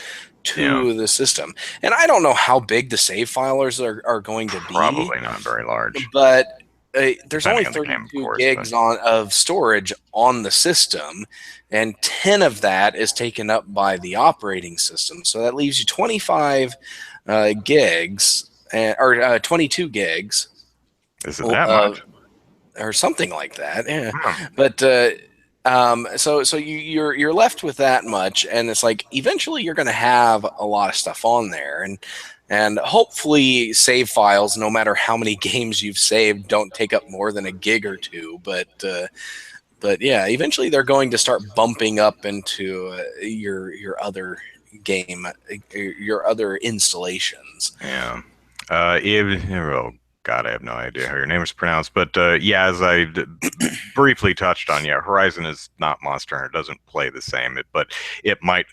Yeah, to the system. And I don't know how big the save filers are going to be, probably not very large, but there's only depending on the game, of 32 course. But gigs of storage on the system, and 10 of that is taken up by the operating system. So that leaves you 25 gigs, or 22 gigs is it that of, much? or something like that. Yeah, Hmm. but so you're left with that much, and it's like eventually you're going to have a lot of stuff on there, and hopefully save files, no matter how many games you've saved, don't take up more than a gig or two. But yeah, eventually they're going to start bumping up into your other game, your other installations. Yeah. Oh God, I have no idea how your name is pronounced, but yeah, as briefly touched on, yeah, Horizon is not Monster Hunter. It doesn't play the same, but it might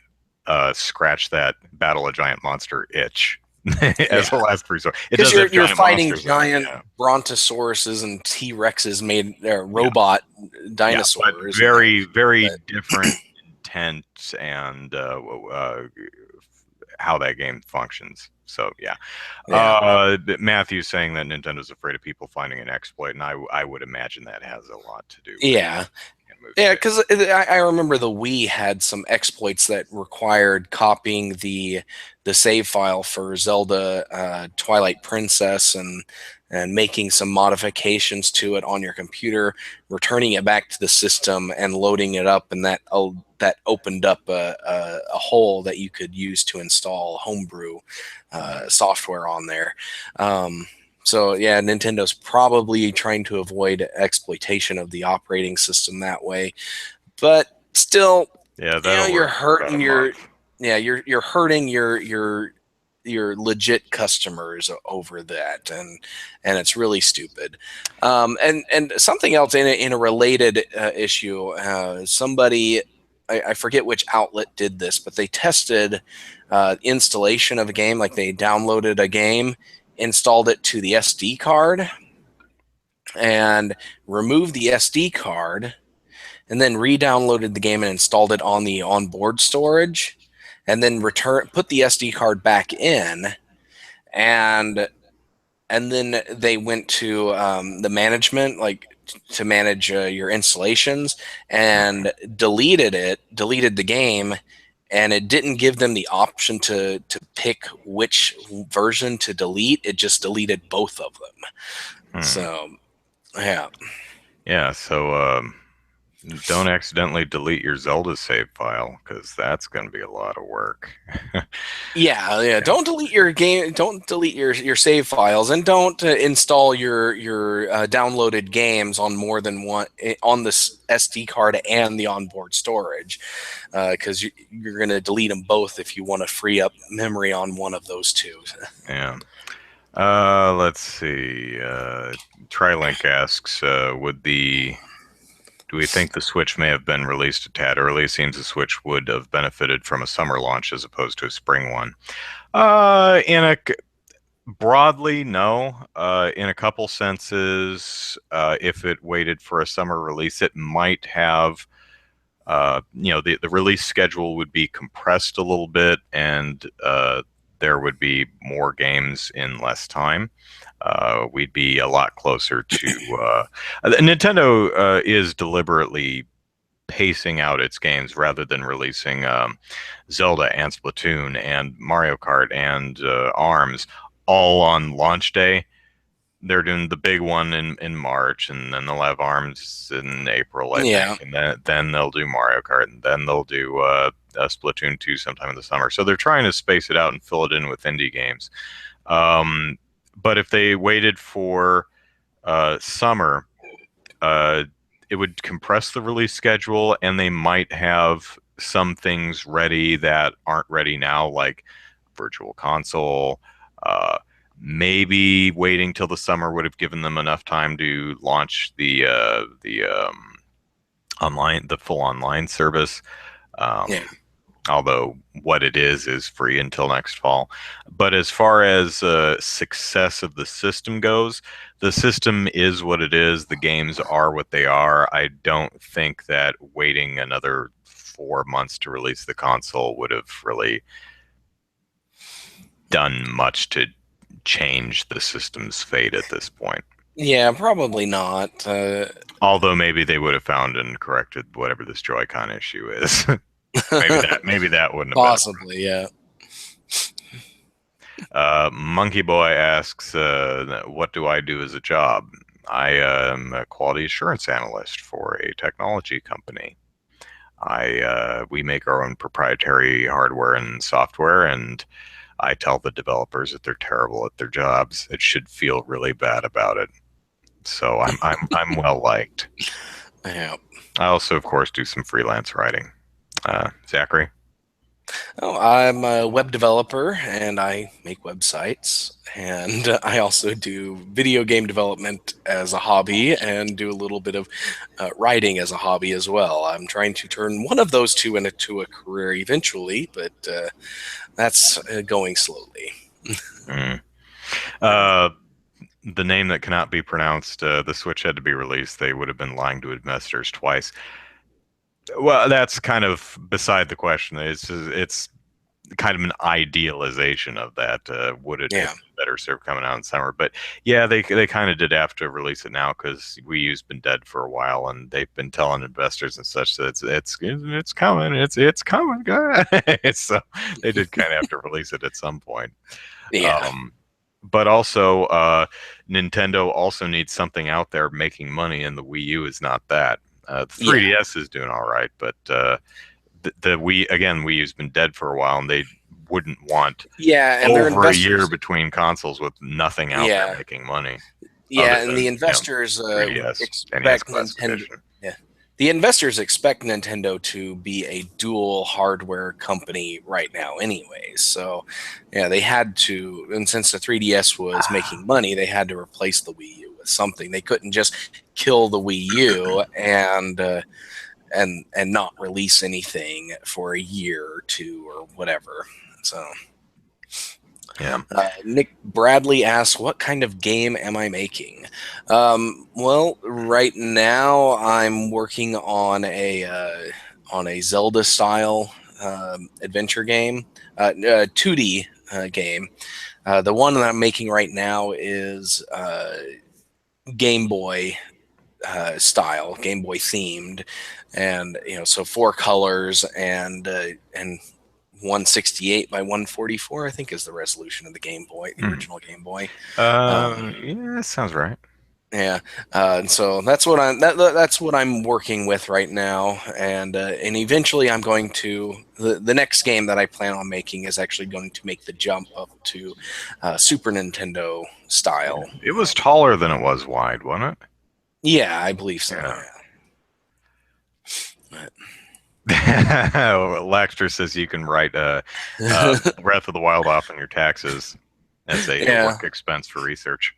scratch that Battle a Giant Monster itch as Yeah, a last resort. It because does have you're giant fighting monsters in it, giant yeah, brontosauruses and T-Rexes made yeah, robot yeah, but dinosaurs in there. very, very But different intent and how that game functions. So yeah, yeah, Matthew's saying that Nintendo's afraid of people finding an exploit, and I would imagine that has a lot to do with yeah, and move yeah. state. Because I remember the Wii had some exploits that required copying the save file for Zelda Twilight Princess, and making some modifications to it on your computer, returning it back to the system and loading it up, and that opened up a hole that you could use to install homebrew software on there. So yeah, Nintendo's probably trying to avoid exploitation of the operating system that way, but still, Yeah, that'll you're work for about a hurting month. you're hurting your legit customers over that, and it's really stupid. And something else in a related issue, somebody, I forget which outlet did this, but they tested installation of a game. Like they downloaded a game, installed it to the SD card, and removed the SD card, and then re-downloaded the game and installed it on the onboard storage, and then put the SD card back in, and then they went to the management, like to manage your installations, and deleted the game, and it didn't give them the option to pick which version to delete. It just deleted both of them. Hmm. So yeah. Yeah, so don't accidentally delete your Zelda save file because that's going to be a lot of work. Yeah. Yeah. Don't delete your game. Don't delete your save files, and don't install your downloaded games on more than one, on the SD card and the onboard storage, because you're going to delete them both if you want to free up memory on one of those two. Yeah. Let's see. Trilink asks, do we think the Switch may have been released a tad early? It seems the Switch would have benefited from a summer launch as opposed to a spring one. In a broadly, no. In a couple senses, if it waited for a summer release, it might have. The release schedule would be compressed a little bit, and there would be more games in less time. We'd be a lot closer to. Nintendo is deliberately pacing out its games rather than releasing Zelda and Splatoon and Mario Kart and ARMS all on launch day. they're doing the big one in March, and then they'll have Arms in April, I Yeah, think, and then they'll do Mario Kart, and then they'll do Splatoon 2 sometime in the summer. So they're trying to space it out and fill it in with indie games. Um, but if they waited for summer, uh, it would compress the release schedule, and they might have some things ready that aren't ready now, like Virtual Console. Uh, Maybe waiting till the summer would have given them enough time to launch the online, the full online service. yeah, Um, Although what it is free until next fall. But as far as success of the system goes, the system is what it is. The games are what they are. I don't think that waiting another 4 months to release the console would have really done much to change the system's fate at this point. yeah, probably not. Although maybe they would have found and corrected whatever this Joy-Con issue is. Maybe that wouldn't have been. Possibly, yeah. Monkey Boy asks, "What do I do as a job?" I am a quality assurance analyst for a technology company. We make our own proprietary hardware and software, and I tell the developers that they're terrible at their jobs. It should feel really bad about it. So I'm well liked. Yeah. I also, of course, do some freelance writing. Zachary. Oh, I'm a web developer and I make websites. And I also do video game development as a hobby and do a little bit of writing as a hobby as well. I'm trying to turn one of those two into a career eventually, but that's going slowly. Mm. Yeah. Uh, the name that cannot be pronounced, the Switch had to be released. They would have been lying to investors twice. Well, that's kind of beside the question. It's kind of an idealization of that. Would it have Yeah. been better served coming out in summer? But yeah, they kind of did have to release it now because Wii U's been dead for a while, and they've been telling investors and such that it's coming, it's coming, guys. So they did kind of have to release it at some point. Yeah. Um, but also, Nintendo also needs something out there making money, and the Wii U is not that. The Yeah. 3DS is doing all right, but the Wii U's been dead for a while, and they wouldn't want Yeah. And their over a year investors. between consoles with nothing out there Yeah. making money other Yeah. And the than, investors 3DS, NES expect Classic Nintendo. Edition. Yeah. The investors expect Nintendo to be a dual hardware company right now, anyways. So, yeah, they had to, and since the 3DS was making money, they had to replace the Wii U with something. They couldn't just kill the Wii U and not release anything for a year or two or whatever. So, Yeah. Nick Bradley asks, "What kind of game am I making?" Well, right now I'm working on a Zelda style adventure game, 2D game. The one that I'm making right now is Game Boy style, Game Boy themed, and so four colors and 168 by 144, I think, is the resolution of the Game Boy, the Mhm. original Game Boy. Um, Yeah, that sounds right. yeah, and so that's what I'm working with right now, and eventually I'm going to the next game that I plan on making is actually going to make the jump up to Super Nintendo style. It was taller than it was wide, wasn't it? Yeah, I believe so. Yeah. Yeah. But- Laxter says you can write Breath of the Wild off on your taxes as a yeah, work expense for research.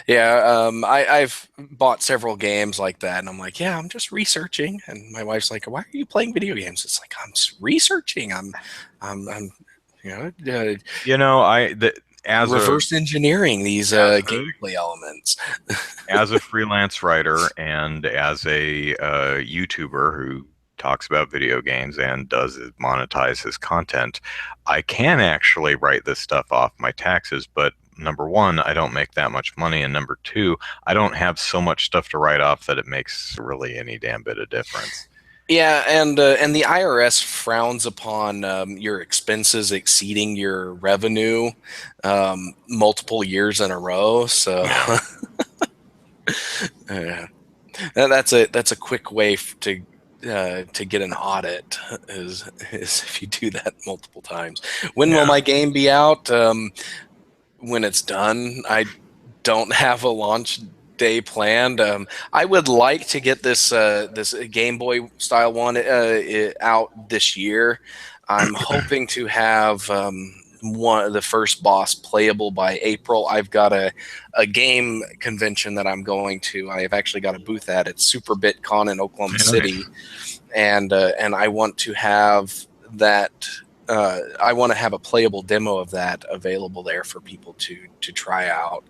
yeah. I've bought several games like that, and I'm like, yeah, I'm just researching. And my wife's like, why are you playing video games? It's like I'm just researching. I'm you know, You know, as a reverse engineering these as a gameplay elements. as a freelance writer and as a YouTuber who talks about video games and does monetize his content, I can actually write this stuff off my taxes. But number one, I don't make that much money, and number two, I don't have so much stuff to write off that it makes really any damn bit of difference. Yeah, and the IRS frowns upon your expenses exceeding your revenue multiple years in a row. So Yeah. yeah. That's a quick way to get an audit is if you do that multiple times. When will Yeah. my game be out? When it's done. I don't have a launch day planned. I would like to get this Game Boy style one out this year. I'm hoping to have one the first boss playable by April. I've got a game convention that I'm going to. I've actually got a booth at. It's Super BitCon in Oklahoma Nice. City, and I want to have that. I want to have a playable demo of that available there for people to try out,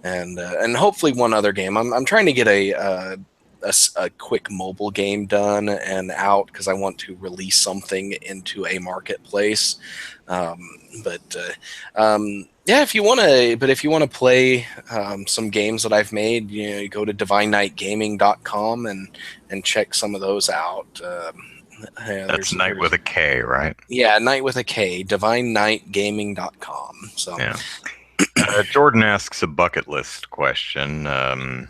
and hopefully one other game. I'm trying to get a quick mobile game done and out because I want to release something into a marketplace. Um, yeah, if you want to play some games that I've made, you go to divineknightgaming.com and check some of those out. Yeah, That's night there's with a K, right? yeah, night with a K, divineknightgaming.com. So Yeah. Jordan asks a bucket list question. And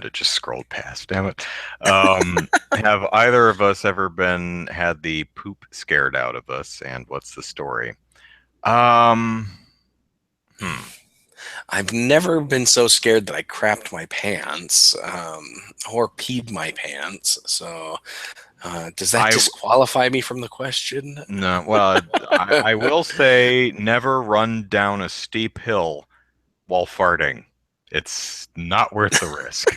it just scrolled past. Damn it. Have either of us ever had the poop scared out of us, and what's the story? Um, hmm. I've never been so scared that I crapped my pants or peed my pants. So does that I disqualify me from the question? no. Well, I will say never run down a steep hill while farting. It's not worth the risk.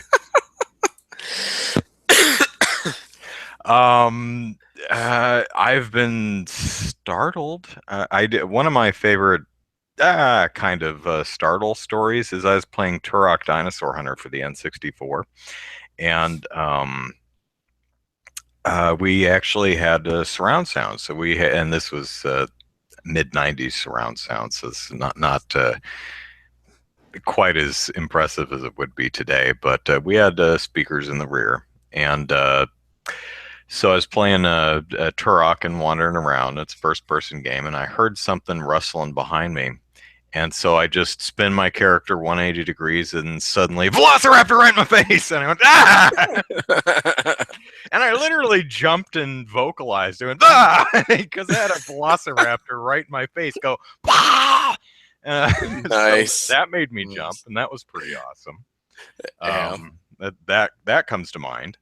Um, I've been startled. I did one of my favorite kind of startle stories is I was playing Turok Dinosaur Hunter for the N64, and we actually had surround sound. So and this was mid '90s surround sound, so it's not quite as impressive as it would be today. But we had speakers in the rear, and so I was playing a Turok and wandering around. It's a first-person game, and I heard something rustling behind me. And so I just spin my character 180 degrees, and suddenly, Velociraptor right in my face! And I went, ah! And I literally jumped and vocalized, doing, ah! Because I had a Velociraptor right in my face go, bah! So Nice. that made me jump, and that was pretty awesome. Yeah. That comes to mind.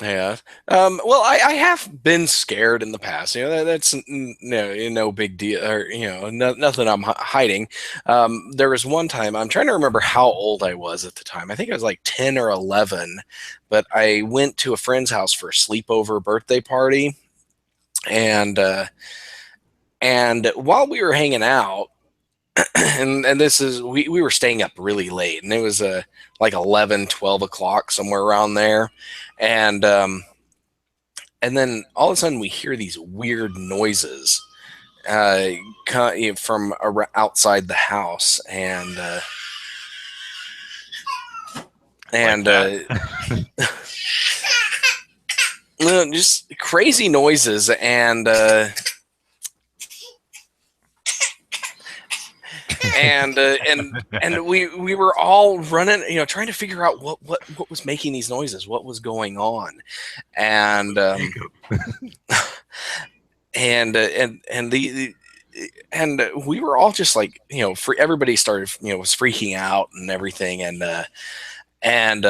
Yeah. Well, I have been scared in the past. That's no big deal, or nothing I'm hiding. There was one time I'm trying to remember how old I was at the time. I think I was like 10 or 11, but I went to a friend's house for a sleepover birthday party, and while we were hanging out, and this is we were staying up really late, and it was like 11, 12 o'clock, somewhere around there, and and then all of a sudden we hear these weird noises from outside the house, and just crazy noises, and we were all running, trying to figure out what was making these noises, what was going on, and and and we were all just like, everybody started, was freaking out and everything, and and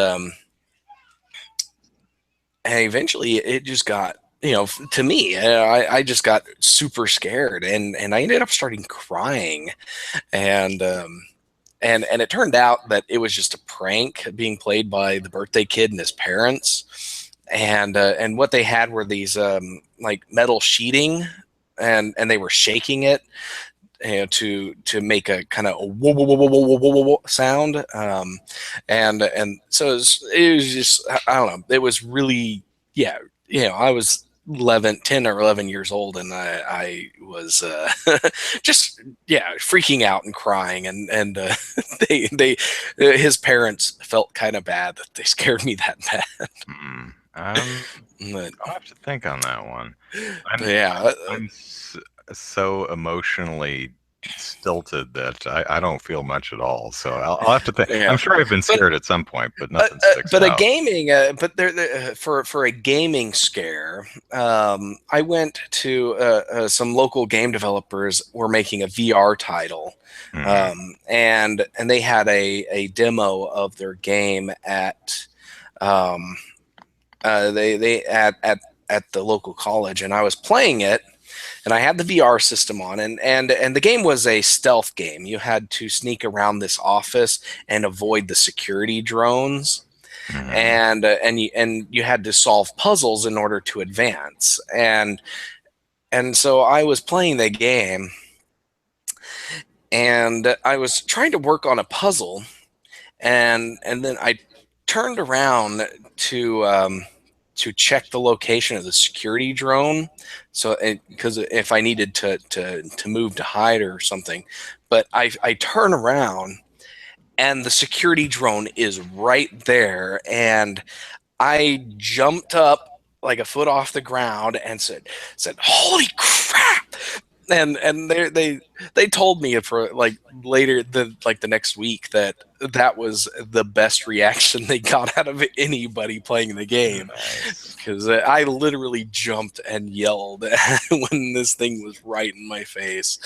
eventually it just got, to me, I just got super scared, and I ended up starting crying, and and it turned out that it was just a prank being played by the birthday kid and his parents, and what they had were these like metal sheeting, and they were shaking it, to make a kind of whoa, whoa, whoa, whoa, whoa, whoa, whoa, whoa sound, and so it was just, I don't know, it was really, yeah, I was 10 or 11 years old, and I was just, yeah, freaking out and crying, and they his parents felt kind of bad that they scared me that bad. But, I'll have to think on that one. but I'm yeah, I'm so emotionally stilted that I don't feel much at all. So I'll have to think. yeah. I'm sure I've been But scared at some point, but nothing sticks but a out. gaming for a gaming scare, I went to some local game developers were making a VR title, Hmm. and they had a demo of their game at um, they at the local college, and I was playing it, and I had the VR system on, and the game was a stealth game. You had to sneak around this office and avoid the security drones, Hmm. and you had to solve puzzles in order to advance. And so I was playing the game, and I was trying to work on a puzzle, and then I turned around to check the location of the security drone, so because if I needed to move to hide or something, but I turn around and the security drone is right there, and I jumped up like a foot off the ground and said, "Holy crap!" And they told me for like later the next week that that was the best reaction they got out of anybody playing the game, Nice. because I literally jumped and yelled when this thing was right in my face.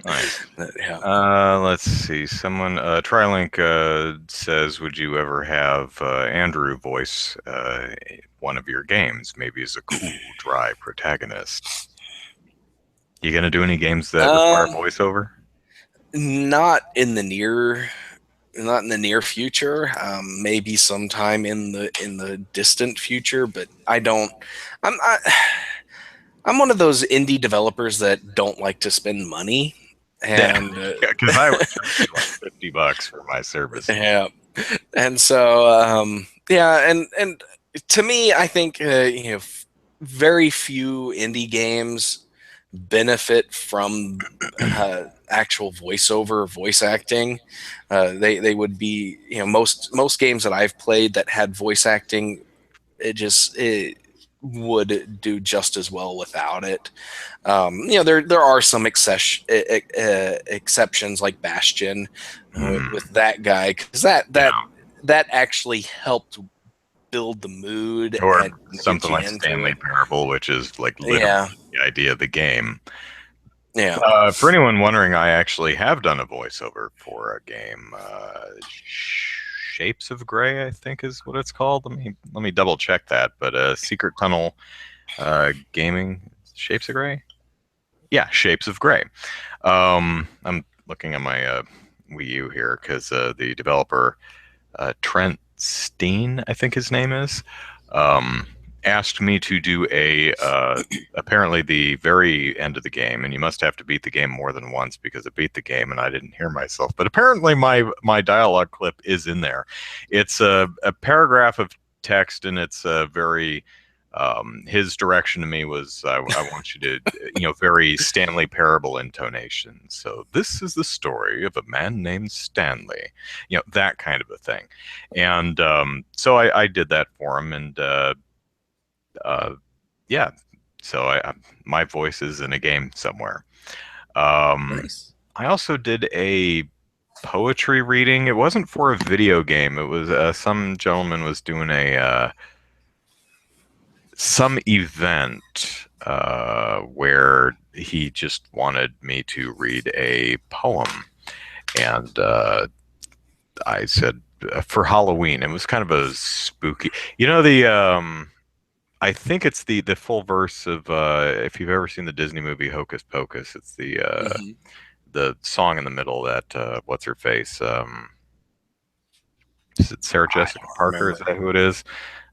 Nice. Yeah. Let's see. Someone, Trilink says, "Would you ever have Andrew voice one of your games? Maybe as a cool, dry protagonist." You gonna do any games that require Um, voiceover? not in the near future. Maybe sometime in the distant future, but I don't. I'm I, I'm one of those indie developers that don't like to spend money, Yeah, and because I would charge you like $50 for my services. yeah, and so yeah, and to me, I think very few indie games benefit from actual voiceover voice acting. They would be, most games that I've played that had voice acting, it would do just as well without it. There are some exceptions like Bastion, with Hmm. that guy, because that Yeah, that that actually helped build the mood or and get something you like into Stanley it. Parable, which is like literally Yeah, the idea of the game. yeah. For anyone wondering, I actually have done a voiceover for a game. Shapes of Gray, I think, is what it's called. Let me double check that. But Secret Tunnel Gaming, Shapes of Gray. Yeah, Shapes of Gray. I'm looking at my Wii U here because the developer Trent Steen, I think his name is, um, asked me to do a apparently the very end of the game, and you must have to beat the game more than once because it beat the game and I didn't hear myself. But apparently my dialogue clip is in there. It's a paragraph of text, and it's a very his direction to me was, I want you to, very Stanley Parable intonation. So this is the story of a man named Stanley, that kind of a thing. And so I did that for him, and uh, yeah, so my voice is in a game somewhere. Um, Nice. I also did a poetry reading. It wasn't for a video game. It was some gentleman was doing a some event where he just wanted me to read a poem, and I said for Halloween. It was kind of a spooky, the I think it's the full verse of if you've ever seen the Disney movie Hocus Pocus, it's Hmm. the song in the middle that what's her face, is it Sarah I Jessica don't Parker? Is remember. that who it is?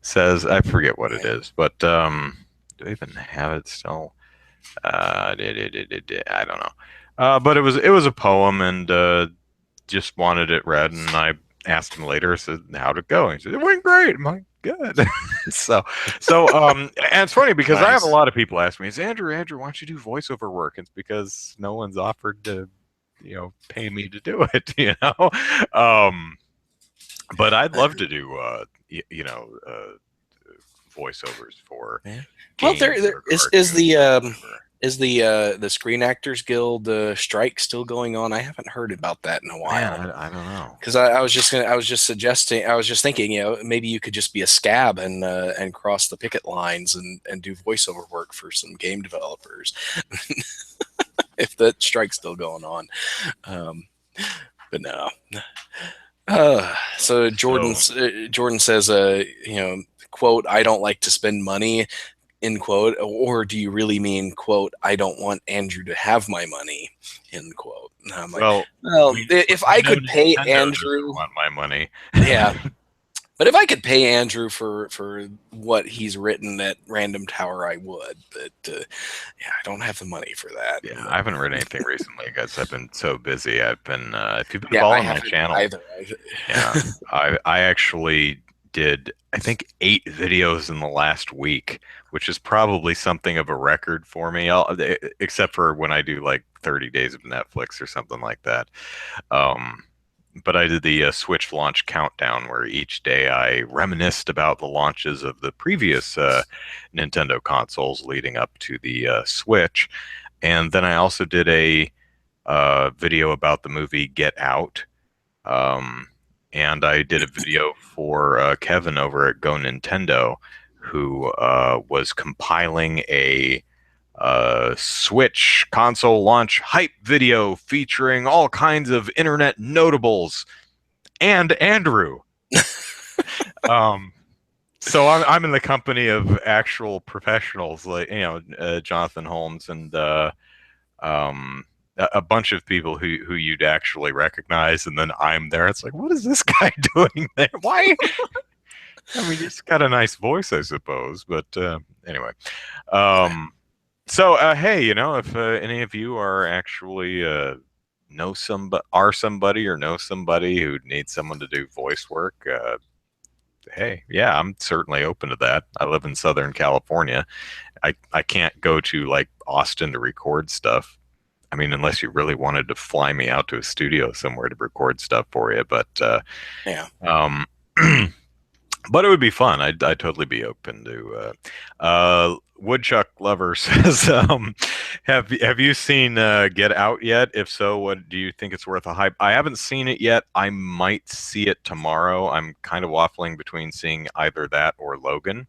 Says, I forget what it Yeah. is, but do I even have it still? I don't know. But it was a poem, and just wanted it read, and I asked him later. Said, "How'd it go?" He said, "It went great." I'm like, "Good." And it's funny because I have a Nice. lot of people ask me, "Is Andrew, why don't you do voiceover work?" It's because no one's offered to, pay me to do it. Um, but I'd love to do, voiceovers for Yeah. Well, games there or is cartoons or whatever. the Screen Actors Guild strike still going on? I haven't heard about that in a Man, while. I don't know. Because I was just suggesting, I was just thinking, maybe you could just be a scab and cross the picket lines and do voiceover work for some game developers, if that strike's still going on. Um, but no. So So, Jordan says, quote, I don't like to spend money, end quote, or do you really mean, quote, I don't want Andrew to have my money, end quote. And I'm like, well, well, we if we I know could pay Nintendo doesn't Andrew, want my money. yeah, but if I could pay Andrew for what he's written at Random Tower, I would. But yeah, I don't have the money for that. Yeah, I haven't read anything recently because I've been so busy. I've been, if you've been Yeah, I following my haven't channel, either. yeah, I actually did, I think, 8 videos in the last week, which is probably something of a record for me. Except for when I do like 30 days of Netflix or something like that. Um, but I did the Switch launch countdown, where each day I reminisced about the launches of the previous Nintendo consoles leading up to the Switch. And then I also did a video about the movie Get Out. Um, and I did a video for Kevin over at Go Nintendo, who was compiling a Switch console launch hype video featuring all kinds of internet notables and Andrew. Um, so I'm in the company of actual professionals, like Jonathan Holmes and um, a bunch of people who you'd actually recognize, and then I'm there. It's like, what is this guy doing there? Why? I mean, he's got a nice voice, I suppose, but anyway. Um, hey, if any of you are actually are somebody or know somebody who needs someone to do voice work, hey, yeah, I'm certainly open to that. I live in Southern California. I can't go to like Austin to record stuff. I mean, unless you really wanted to fly me out to a studio somewhere to record stuff for you, but Yeah. um, but it would be fun. I'd totally be open to. Woodchuck Lover says, have you seen Get Out yet? If so, what do you think it's worth a hype? I haven't seen it yet. I might see it tomorrow. I'm kind of waffling between seeing either that or Logan.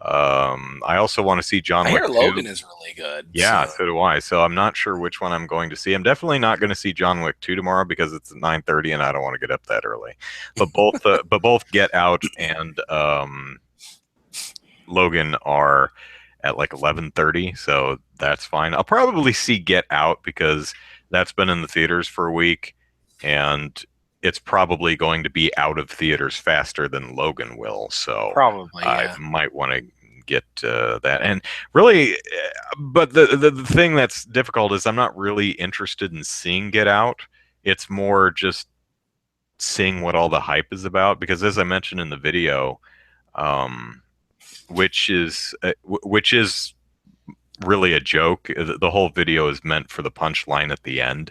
I also want to see John I Wick hear 2. Logan is really good. Yeah, So so do I. So I'm not sure which one I'm going to see. I'm definitely not going to see John Wick 2 tomorrow because it's at 9:30 and I don't want to get up that early. But both Get Out and Logan are at like 11:30, so that's fine. I'll probably see Get Out because that's been in the theaters for a week and it's probably going to be out of theaters faster than Logan will. So probably, I yeah. might want to get that. And really, but the thing that's difficult is I'm not really interested in seeing Get Out. It's more just seeing what all the hype is about because, as I mentioned in the video, um, which is really a joke. The whole video is meant for the punchline at the end.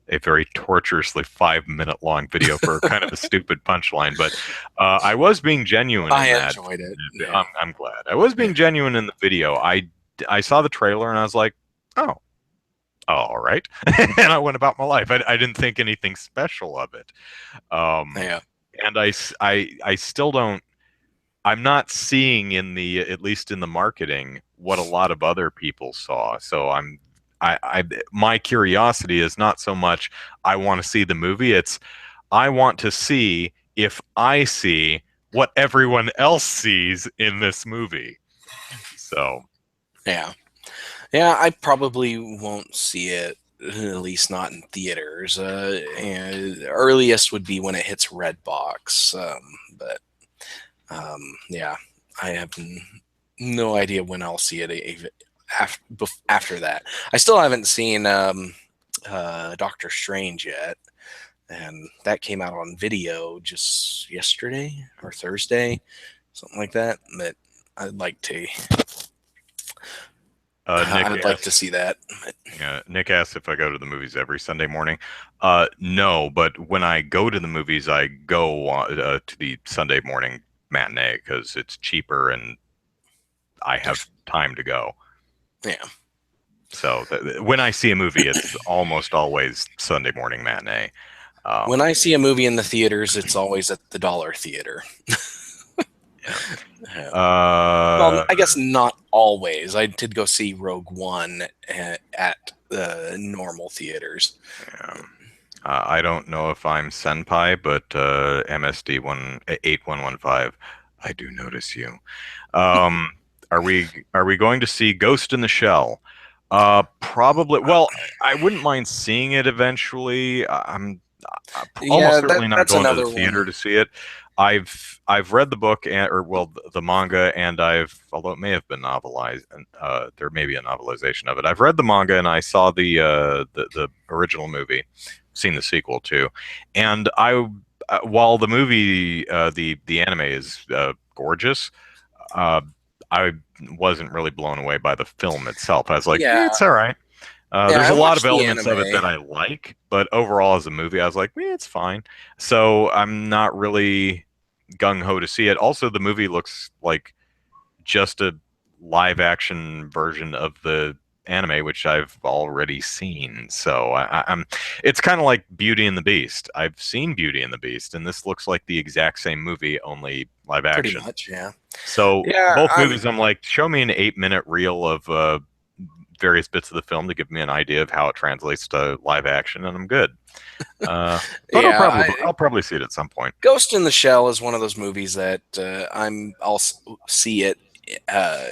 A very torturously 5-minute long video for kind of a stupid punchline, but I was being genuine in I that. enjoyed it. I'm, Yeah. I'm glad I was being genuine in the video. I saw the trailer and I was like, oh, all right, and I went about my life. I didn't think anything special of it. Um, Yeah. and I still don't. I'm not seeing in the at least in the marketing what a lot of other people saw. So my curiosity is not so much I want to see the movie. It's I want to see if I see what everyone else sees in this movie. So Yeah. Yeah, I probably won't see it, at least not in theaters. And earliest would be when it hits Redbox. But yeah, I have no idea when I'll see it after that. I still haven't seen Doctor Strange yet, and that came out on video just yesterday or Thursday, something like that. That I'd like to. Nick I'd like to asks, see that. yeah, Nick asks if I go to the movies every Sunday morning. No, but when I go to the movies, I go to the Sunday morning matinee because it's cheaper and I have time to go. Yeah. So when I see a movie, it's almost always Sunday morning matinee. When I see a movie in the theaters, it's always at the Dollar Theater. Yeah. Well, I guess not always. I did go see Rogue One at the normal theaters. Yeah. I don't know if I'm senpai, but MSD 8115, I do notice you. Um, are we going to see Ghost in the Shell? Probably. Well, I wouldn't mind seeing it eventually. I'm almost Yeah, certainly not that's going to the another theater one. to see it. I've read the book or well the manga, and although it may have been novelized, and there may be a novelization of it. I've read the manga and I saw the original movie, seen the sequel too, and while the movie the anime is gorgeous, uh, I wasn't really blown away by the film itself. I was like, Yeah, it's all right. yeah. There's I a lot of watched the elements of it that anime. I like, but overall as a movie, I was like, it's fine. So I'm not really gung ho to see it. Also, the movie looks like just a live action version of the anime, which I've already seen. So I'm. It's kind of like Beauty and the Beast. I've seen Beauty and the Beast, and this looks like the exact same movie, only live Pretty action. much, yeah. So Yeah, both movies, I'm like, show me an 8-minute reel of various bits of the film to give me an idea of how it translates to live action, and I'm good. But yeah. I'll probably see it at some point. Ghost in the Shell is one of those movies that I'll see it uh,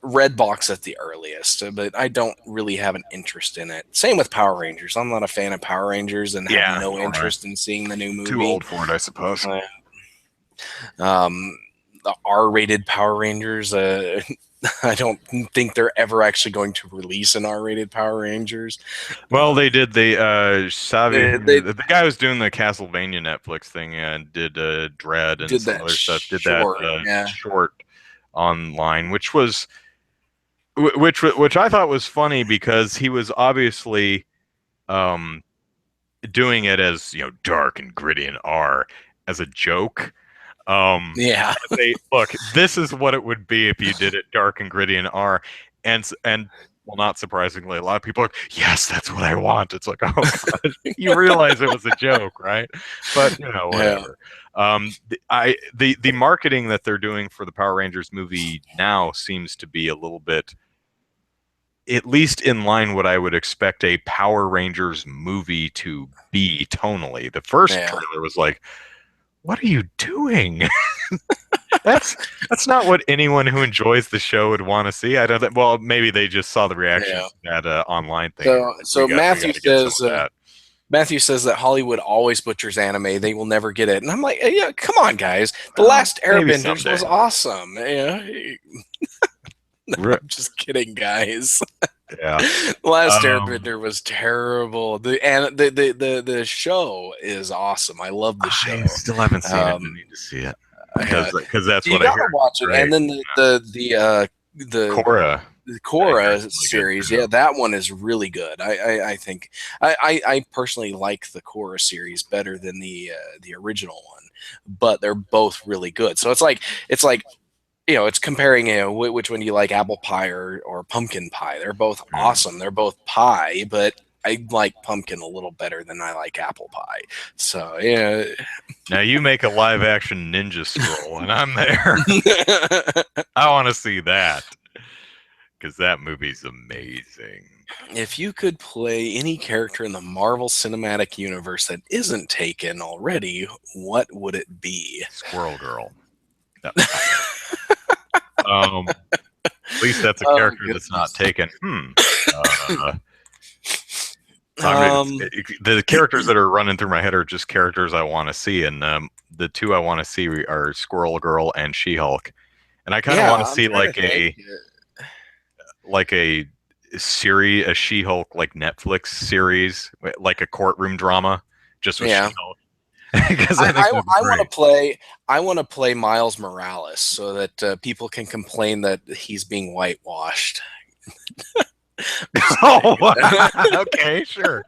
red box at the earliest, but I don't really have an interest in it. Same with Power Rangers. I'm not a fan of Power Rangers and have Yeah, no all right. interest in seeing the new Too movie. old for it, I suppose. The R-rated Power Rangers. I don't think they're ever actually going to release an R-rated Power Rangers. Well, they did They the guy who's doing the Castlevania Netflix thing and did Dread and did some that other stuff. Did that short, yeah, short online, which I thought was funny because he was obviously um, doing it as dark and gritty and R as a joke. yeah, Look, this is what it would be if you did it dark and gritty and R, and well, not surprisingly, a lot of people are, yes, that's what I want. It's like, oh god, you realize it was a joke, right? But yeah, whatever. The marketing that they're doing for the Power Rangers movie now seems to be a little bit, at least in line what I would expect a Power Rangers movie to be tonally. The first yeah. trailer was like, what are you doing? That's not what anyone who enjoys the show would want to see. I don't think. Well, maybe they just saw the reaction Yeah. to that online thing. And So we got to get some of that. Matthew says that Hollywood always butchers anime. They will never get it. And I'm like, yeah, come on, guys. The Well, Last maybe Airbenders was someday. awesome. Yeah. Re- I'm just kidding, guys. Yeah. The Last Airbender was terrible. The show is awesome. I love the show. I still haven't seen it. I Um, need to see it yeah. because that's You what I gotta hear. watch it. Great. And then the Korra. the I hear Korra is really series, good, too. yeah, that one is really good. I think I personally like the Korra series better than the original one, but they're both really good. So it's like it's comparing which one do you like, apple pie or pumpkin pie. They're both awesome. They're both pie, but I like pumpkin a little better than I like apple pie. So yeah. Now you make a live action Ninja Scroll, and I'm there. I want to see that because that movie's amazing. If you could play any character in the Marvel Cinematic Universe that isn't taken already, what would it be? Squirrel Girl. No. At least that's a Oh, character that's not goodness. taken. Um, The characters that are running through my head are just characters I want to see, and the two I want to see are Squirrel Girl and She-Hulk. And I kind of yeah, want to I'm see trying to think. a series, a She-Hulk like Netflix series, like a courtroom drama, just with Yeah, She-Hulk. Because I think that'd be I want to great. play. I want to play Miles Morales so that people can complain that he's being whitewashed. Oh, okay, sure.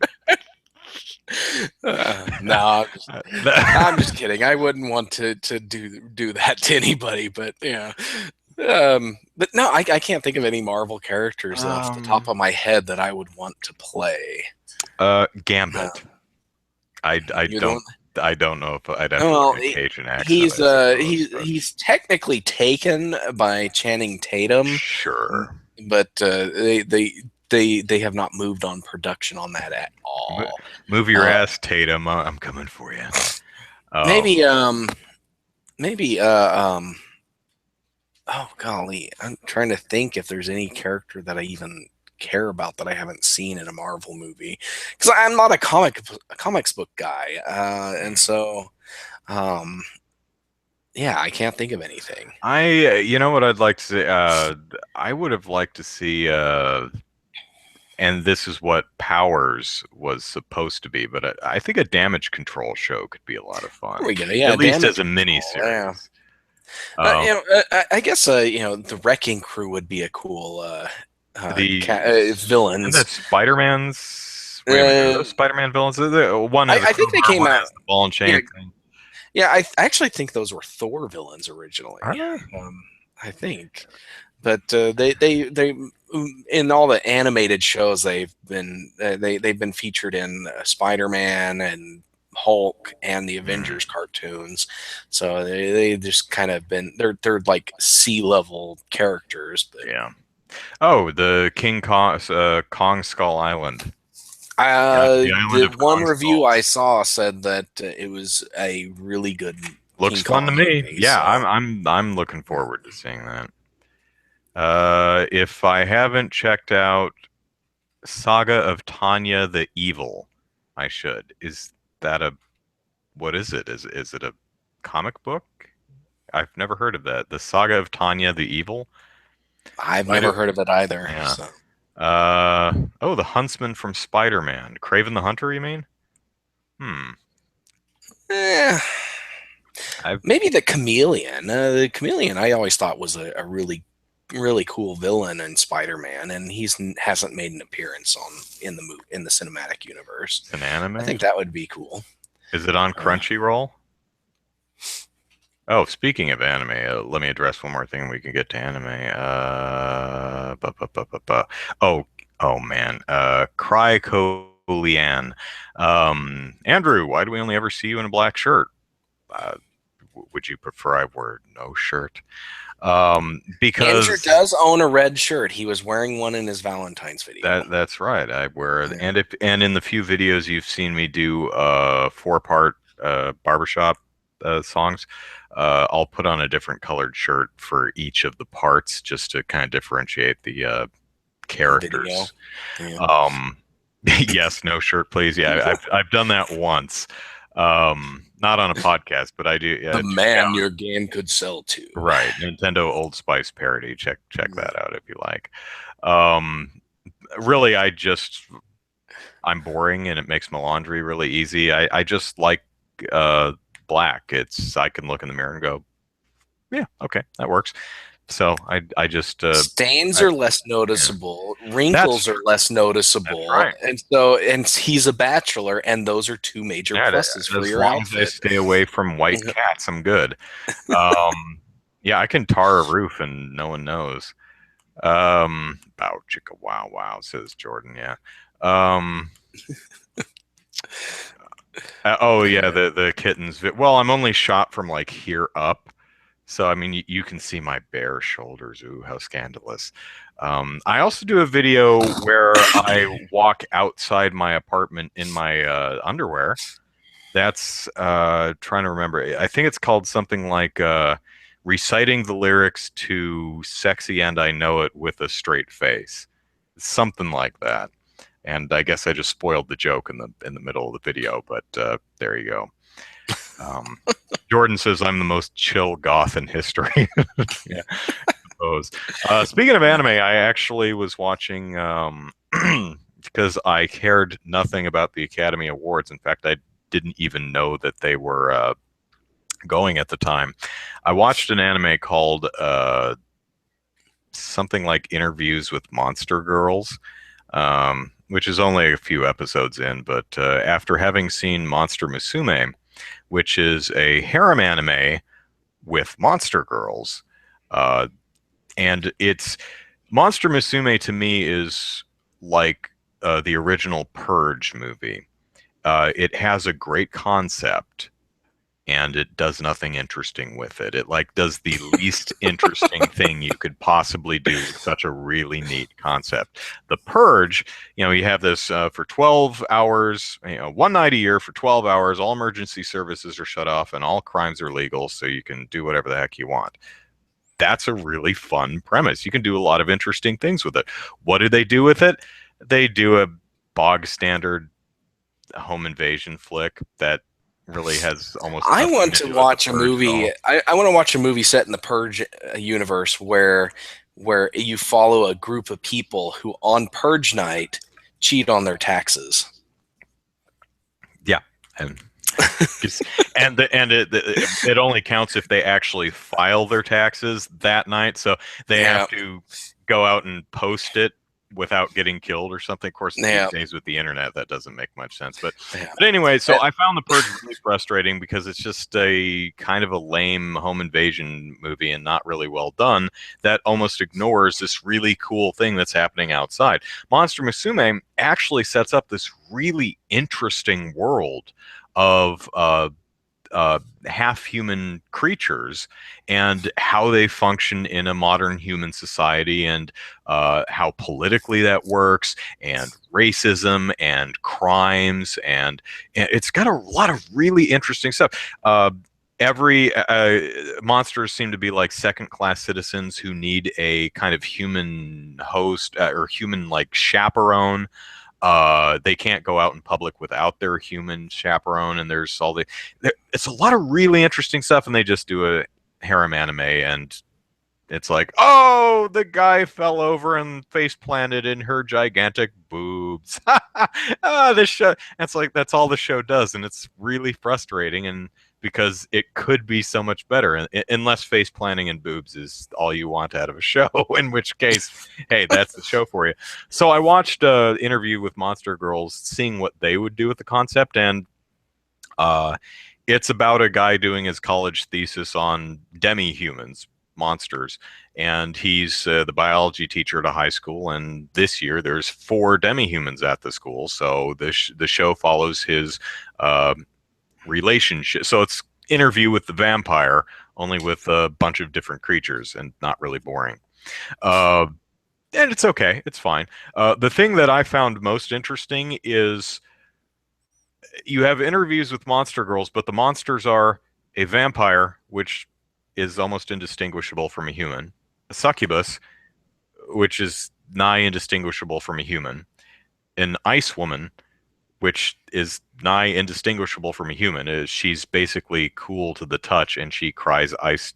No, I'm That- just kidding. I wouldn't want to do that to anybody, but yeah. But no, I can't think of any Marvel characters off the top um, of my head that I would want to play. Uh, Gambit. I you're the one. don't know if I'd have to Well, learn a Cajun accent, he's I suppose, but he's technically taken by Channing Tatum, sure. but they have not moved on production on that at Mo- all. Move your Uh, ass, Tatum. I'm coming for you. Um, maybe maybe oh golly, I'm trying to think if there's any character that I even care about that I haven't seen in a Marvel movie, because I'm not a comics book guy, and so um, yeah, I can't think of anything. you know what I'd like to say? I would have liked to see, and this is what Powers was supposed to be, but I think a damage control show could be a lot of There fun, we go. Yeah, at least as damage a mini control. Yeah. series. Um, I guess the Wrecking Crew would be a cool the and villains. that Spider-Man's. Wait a minute, are Uh, those Spider-Man villains? One has a I think they crowbar, came one out. has the ball and Yeah, chain thing. yeah. I actually think those were Thor villains originally. Are they? I think, but they in all the animated shows they've been featured in Spider-Man and Hulk and the Hmm, Avengers cartoons. So they just kind of been they're like sea level characters, but. yeah. Oh, the King Kong, Kong Skull Island. Yeah, the island The of one Kong review I Skulls. saw said that it was a really good Looks King fun to Kong me. movie. Yeah, So I'm looking forward to seeing that. If I haven't checked out Saga of Tanya the Evil, I should. Is that a what is it? Is it a comic book? I've never heard of that. The Saga of Tanya the Evil. I've Might never have, heard of it either. yeah. So Oh, the Huntsman from Spider-Man. Craven the Hunter, you mean? Hmm. eh, I've maybe the Chameleon. The Chameleon I always thought was a really cool villain in Spider-Man, and hasn't made an appearance in the cinematic universe. it's an I anime. think that would be cool. Is it on Uh, Crunchyroll? Oh, speaking of anime, let me address one more thing. We can get to anime. Oh, oh man. Cry Lian. Andrew, why do we only ever see you in a black shirt? Uh, would you prefer I wore no shirt? Andrew Because does own a red shirt. He was wearing one in his Valentine's video. that's right. I wear it, Yeah. and in the few videos you've seen me do, four-part barbershop songs, I'll put on a different colored shirt for each of the parts just to kind of differentiate the The video. characters. Yeah. Um, yes, no shirt, please. Yeah, I've done that once. Not on a podcast, but I do. The Check man out, your game could sell to. right, Nintendo Old Spice parody. Check that out if you like. Um, really, I'm boring and it makes my laundry really easy. I just like black. It's I can look in the mirror and go, yeah, okay, that works. So I just Stains I, are less yeah. noticeable, That's wrinkles are less that's noticeable, right. and he's a bachelor, and those are two major Yeah, pluses for as your long as I outfit. stay away from white cats, I'm good. Um, yeah, I can tar a roof and no one knows. Bow chicka wow wow, says Jordan. Yeah. Um, oh yeah, the kittens. Well, I'm only shot from like here up, so I mean you can see my bare shoulders. Ooh, how scandalous. I also do a video where I walk outside my apartment in my underwear. That's trying to remember. I think it's called something like reciting the lyrics to "Sexy and I Know It" with a straight face, something like that. And I guess I just spoiled the joke in the middle of the video, but there you go. Um, Jordan says I'm the most chill goth in history. Yeah, I suppose. Speaking of anime, I actually was watching because I cared nothing about the Academy Awards. In fact, I didn't even know that they were going at the time. I watched an anime called something like Interviews with Monster Girls. which is only a few episodes in, but after having seen Monster Musume, which is a harem anime with monster girls, uh, and it's Monster Musume to me is like the original Purge movie. It has a great concept, and it does nothing interesting with it. It like does the least interesting thing you could possibly do with such a really neat concept. The Purge, you have this for 12 hours, one night a year for 12 hours, all emergency services are shut off and all crimes are legal, so you can do whatever the heck you want. That's a really fun premise. You can do a lot of interesting things with it. What do they do with it? They do a bog standard home invasion flick that really has almost I nothing want to to do with the watch a Purge at movie. all. I want to watch a movie set in the Purge universe where you follow a group of people who on Purge night cheat on their taxes. Yeah, and it only counts if they actually file their taxes that night. So they Yeah, have to go out and post it without getting killed or something. Of course, these yeah, days with the internet, that doesn't make much sense. But yeah. anyway, so Uh, I found The Purge really frustrating because it's just a kind of a lame home invasion movie and not really well done that almost ignores this really cool thing that's happening outside. Monster Musume actually sets up this really interesting world of half human creatures and how they function in a modern human society, and how politically that works, and racism and crimes, and it's got a lot of really interesting stuff. Every monsters seem to be like second class citizens who need a kind of human host, or human like chaperone. They can't go out in public without their human chaperone, and there's all the it's a lot of really interesting stuff, and they just do a harem anime, and it's like, oh, the guy fell over and face planted in her gigantic boobs. This show, that's like that's all the show does, and it's really frustrating, and because it could be so much better, unless face planting and boobs is all you want out of a show, in which case, hey, that's the show for you. So I watched an interview with Monster Girls, seeing what they would do with the concept, and uh, it's about a guy doing his college thesis on demi-humans, monsters, and he's the biology teacher at a high school. And this year, there's 4 demi-humans at the school, so the show follows his uh, relationship. So it's interview with the vampire, only with a bunch of different creatures, and not really boring. Uh, and it's okay, it's fine. The thing that I found most interesting is you have interviews with monster girls, but the monsters are a vampire, which is almost indistinguishable from a human, a succubus, which is nigh indistinguishable from a human, an ice woman, which is nigh indistinguishable from a human. She's basically cool to the touch, and she cries ice.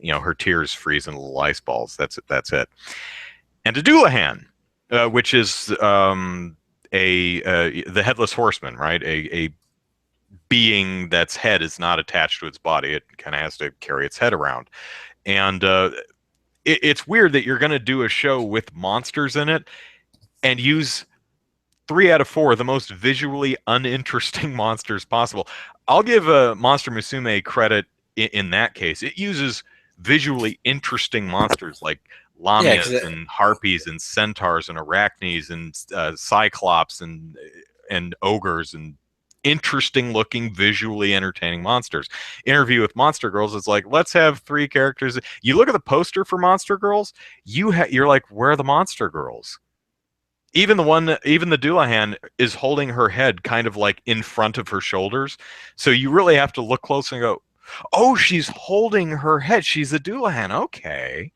Her tears freeze in little ice balls. That's it. That's it. And a Doulahan, which is the headless horseman, right? A being that's head is not attached to its body. It kind of has to carry its head around. And it's weird that you're going to do a show with monsters in it and use 3 out of 4 of the most visually uninteresting monsters possible. I'll give Monster Musume credit in that case. It uses visually interesting monsters like yeah, because lamias and harpies and centaurs and arachnes and cyclops and ogres and interesting looking, visually entertaining monsters. Interview with Monster Girls is like, let's have 3 characters. You look at the poster for Monster Girls, you're like, where are the Monster Girls? Even the Doulahan is holding her head kind of like in front of her shoulders. So you really have to look close and go, oh, she's holding her head. She's a Doulahan. Okay.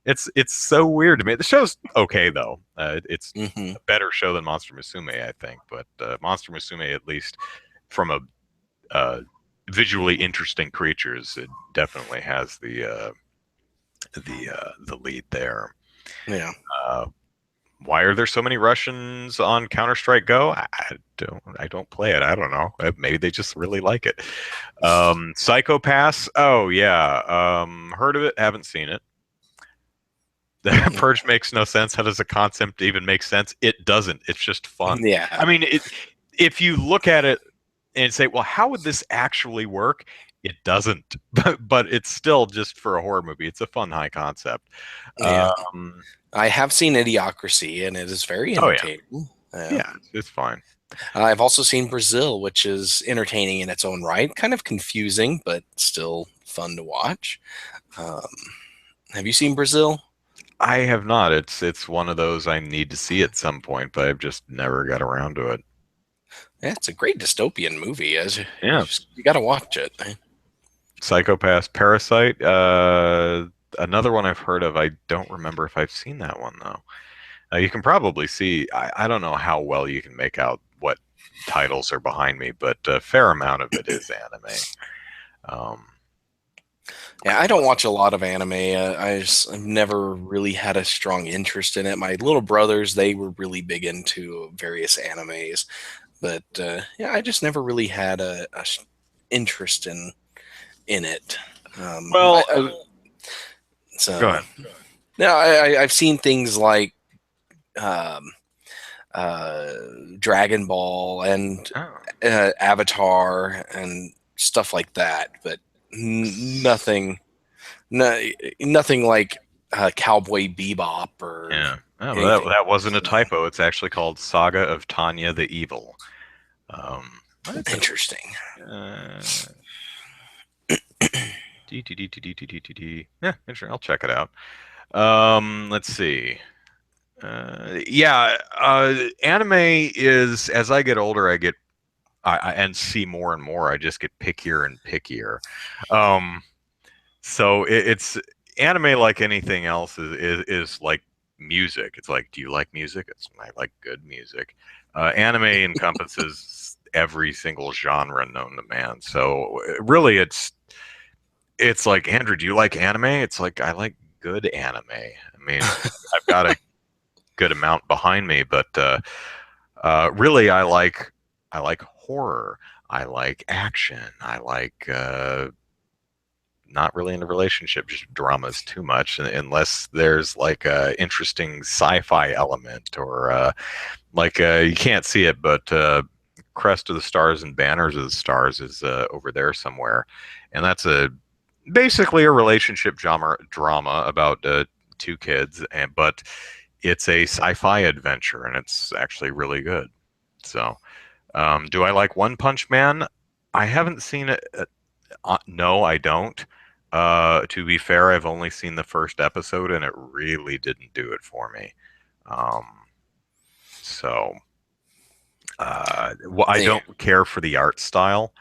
It's so weird to me. The show's okay though. It's hmm a better show than Monster Musume, I think. But Monster Musume, at least from a visually interesting creatures, it definitely has the lead there. yeah. Uh, why are there so many Russians on Counter Strike Go? I don't play it. I don't know. Maybe they just really like it. Psychopaths. Oh yeah. Heard of it? Haven't seen it. Purge makes no sense. How does a concept even make sense? It doesn't. It's just fun. Yeah, I mean, if you look at it and say, well, how would this actually work? It doesn't, but it's still just for a horror movie. It's a fun high concept. yeah. Um, I have seen Idiocracy, and it is very oh yeah, entertaining. Yeah. yeah, it's fine. I've also seen Brazil, which is entertaining in its own right, kind of confusing, but still fun to watch. Um, have you seen Brazil? I have not. It's one of those I need to see at some point, but I've just never got around to it. Yeah, it's a great dystopian movie. As Yeah, you got to watch it. Psychopath, Parasite. Another one I've heard of. I don't remember if I've seen that one though. You can probably see. I don't know how well you can make out what titles are behind me, but a fair amount of it is anime. Um, Yeah, I don't watch a lot of anime. I've never really had a strong interest in it. My little brothers, they were really big into various animes, but yeah, I just never really had a interest in it. well, go So ahead. now I've seen things like um, uh, Dragon Ball and Oh. Avatar and stuff like that, but nothing, no, nothing like Cowboy Bebop or Yeah. Oh, well, that anything. that wasn't a typo. It's actually called Saga of Tanya the Evil. That's it. Interesting. Uh, Yeah, sure. I'll check it out. Let's see. Yeah, anime is as I get older, and see more and more. I just get pickier and pickier. Um, so it's anime like anything else is like music. It's like, do you like music? I like good music. Anime encompasses every single genre known to man. So really, it's like, Andrew, do you like anime? It's like, I like good anime. I mean, I've got a good amount behind me, but really, I like horror. I like action. I like not really into relationship just dramas too much, unless there's like a interesting sci-fi element or you can't see it, but Crest of the Stars and Banners of the Stars is over there somewhere, and that's a basically a relationship drama about two kids, and but it's a sci-fi adventure, and it's actually really good. So, do I like One Punch Man? I haven't seen it. No, I don't. To be fair, I've only seen the first episode, and it really didn't do it for me. Um, so, well, I Yeah, don't care for the art style,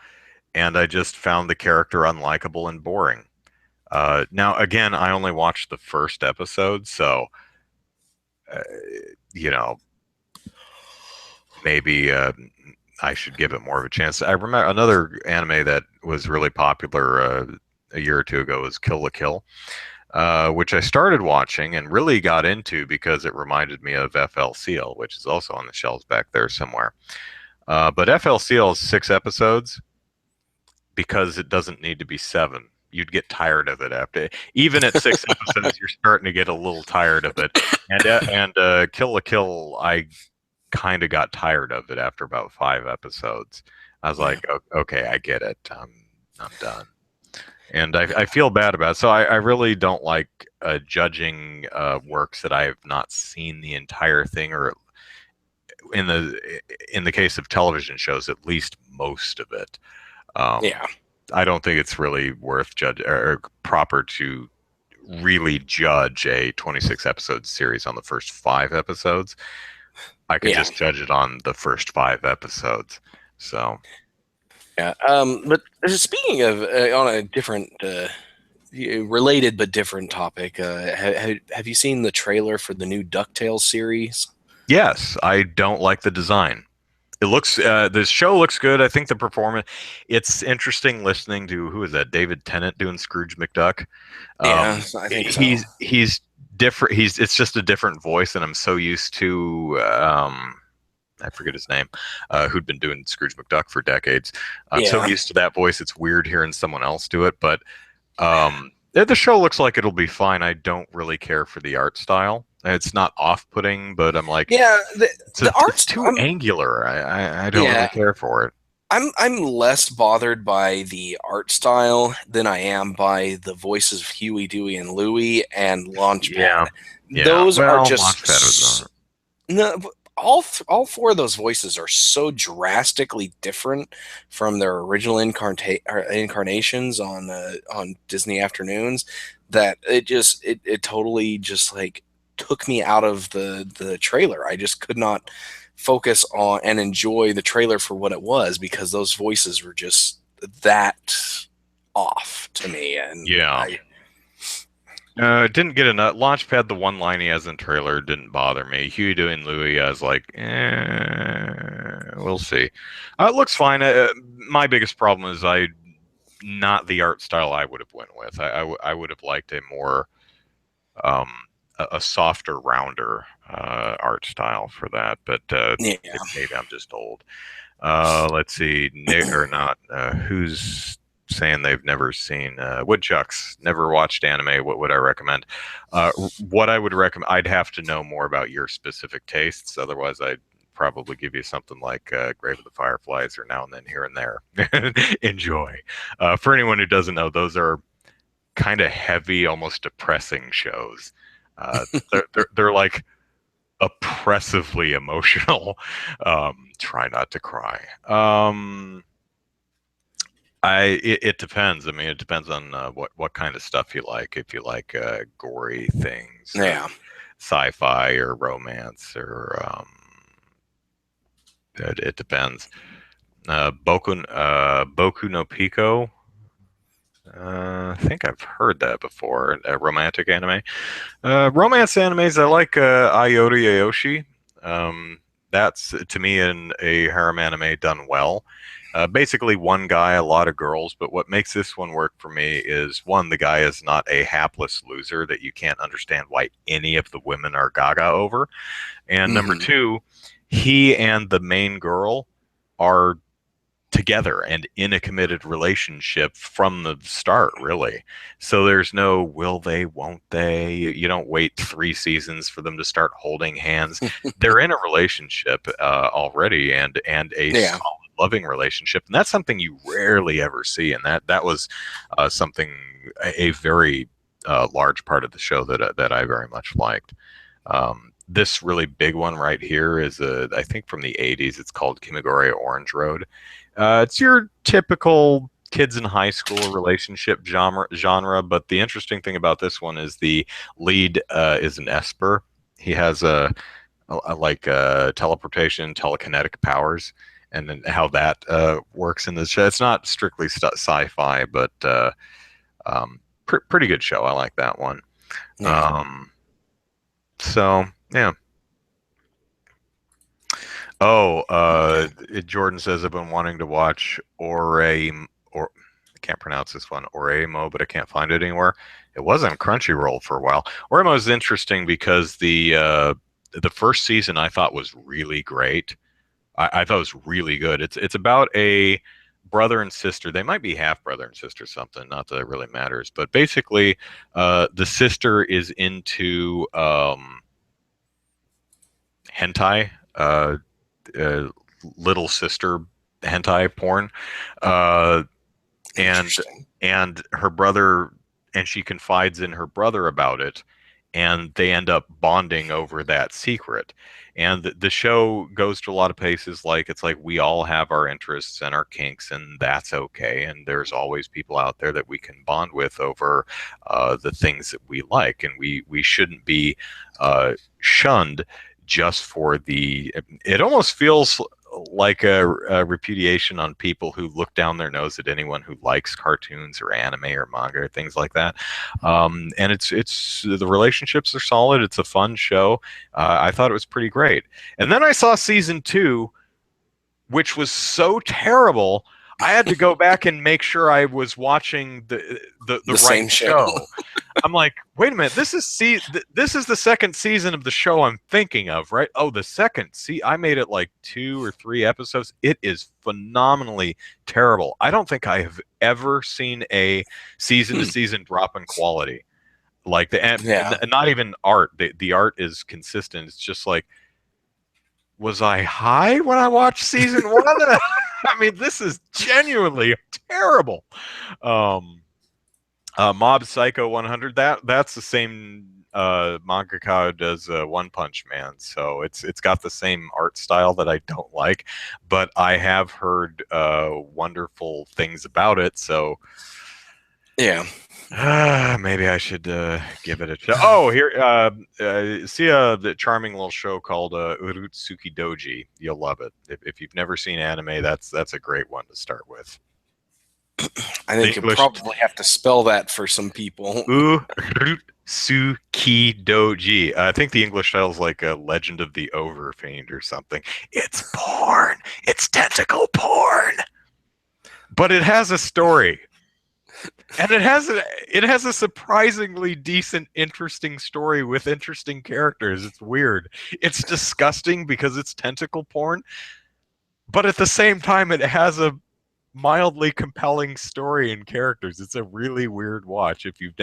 and I just found the character unlikable and boring. Now, again, I only watched the first episode, so uh, you know, maybe I should give it more of a chance. I remember another anime that was really popular a year or two ago was Kill la Kill, which I started watching and really got into because it reminded me of FLCL, which is also on the shelves back there somewhere. But FLCL is 6 episodes because it doesn't need to be seven. You'd get tired of it after, even at 6 episodes, you're starting to get a little tired of it. And Kill la Kill, I kind of got tired of it after about 5 episodes. I was yeah, like, okay, I get it. I'm done. And I feel bad about it. So I really don't like judging works that I have not seen the entire thing, or in the case of television shows, at least most of it. Um, yeah, I don't think it's really worth judge or proper to really judge a 26 episode series on the first 5 episodes. I could yeah. just judge it on the first 5 episodes. So, Yeah. But speaking of on a different, related but different topic, have you seen the trailer for the new DuckTales series? yes, I don't like the design. It looks the show looks good. I think the performance. It's interesting listening to, who is that? David Tennant doing Scrooge McDuck. Yeah, I think so. He's different. It's just a different voice, and I'm so used to. I forget his name, who'd been doing Scrooge McDuck for decades. I'm so Yeah, used to that voice. It's weird hearing someone else do it, but The show looks like it'll be fine. I don't really care for the art style. It's not off-putting, but I'm like, Yeah, the it's art's too angular. I don't really yeah, care for it. I'm less bothered by the art style than I am by the voices of Huey, Dewey, and Louie and Launchpad. Yeah, yeah. Those are Well, just Launchpad was not. no, all four of those voices are so drastically different from their original incarnations on Disney Afternoons that it totally just like took me out of the trailer. I just could not focus on and enjoy the trailer for what it was because those voices were just that off to me, and Yeah. It didn't get enough. Launchpad, the one line he has in the trailer didn't bother me. Huey doing Louie, I was like, we'll see. It looks fine. My biggest problem is not the art style I would have went with. I would have liked a more um, a softer, rounder art style for that. But yeah. maybe I'm just old. Let's see, Nick or not. Who's saying they've never seen Woodchucks? Never watched anime. What would I recommend? What I would recommend, I'd have to know more about your specific tastes. Otherwise, I'd probably give you something like Grave of the Fireflies or Now and Then Here and There. Enjoy. For anyone who doesn't know, those are kind of heavy, almost depressing shows. They're like oppressively emotional. Try not to cry. It depends. I mean, it depends on what kind of stuff you like. If you like gory things, Yeah. sci-fi or romance, or it depends. Boku no Pico. I think I've heard that before. Romantic anime. Romance animes. I like Ayori Aoshi. That's to me a harem anime done well. Basically, one guy, a lot of girls. But what makes this one work for me is one, the guy is not a hapless loser that you can't understand why any of the women are gaga over. And number two, he and the main girl are together and in a committed relationship from the start, really. So there's no will they, won't they. You don't wait 3 seasons for them to start holding hands. They're in a relationship already, and a Yeah. solid, loving relationship, and that's something you rarely ever see. And that was something a very large part of the show that I very much liked. This really big one right here is I think from the 80s. It's called Kimigure Orange Road. It's your typical kids in high school relationship genre, but the interesting thing about this one is the lead is an Esper. He has like teleportation, telekinetic powers, and then how that works in the show. It's not strictly sci-fi, but pretty good show. I like that one. Yeah. So yeah. Oh, Jordan says I've been wanting to watch or I can't pronounce this one, Oremo, but I can't find it anywhere. It was on Crunchyroll for a while. Oremo is interesting because the first season I thought was really great. I thought it was really good. It's about a brother and sister. They might be half brother and sister something. Not that it really matters, but basically, the sister is into hentai. Uh, little sister hentai porn, uh, and her brother, and she confides in her brother about it, and they end up bonding over that secret. And the show goes to a lot of places like it's like we all have our interests and our kinks, and that's okay. And there's always people out there that we can bond with over the things that we like, and we shouldn't be shunned just for the. It almost feels like a repudiation on people who look down their nose at anyone who likes cartoons or anime or manga or things like that. And it's the relationships are solid. It's a fun show. I thought it was pretty great. And then I saw season 2, which was so terrible. I had to go back and make sure I was watching the right same show. I'm like, wait a minute, this is the second season of the show I'm thinking of, right? Oh, the second. See, I made it like 2 or 3 episodes. It is phenomenally terrible. I don't think I have ever seen a season to season drop in quality. Like Yeah. not even art. The art is consistent. It's just like, was I high when I watched season one? I mean, this is genuinely terrible. Um, Mob Psycho 100. That's the same mangaka who does One Punch Man, so it's got the same art style that I don't like, but I have heard wonderful things about it. So Yeah. maybe I should give it a shot. Oh, here, see the charming little show called Urutsuki Doji. You'll love it. If you've never seen anime, that's a great one to start with. I The think you English probably have to spell that for some people. Urutsuki Doji. I think the English title is like a Legend of the Overfiend or something. It's porn. It's tentacle porn. But it has a story. And it has a surprisingly decent, interesting story with interesting characters. It's weird. It's disgusting because it's tentacle porn, but at the same time, it has a mildly compelling story and characters. It's a really weird watch. If you're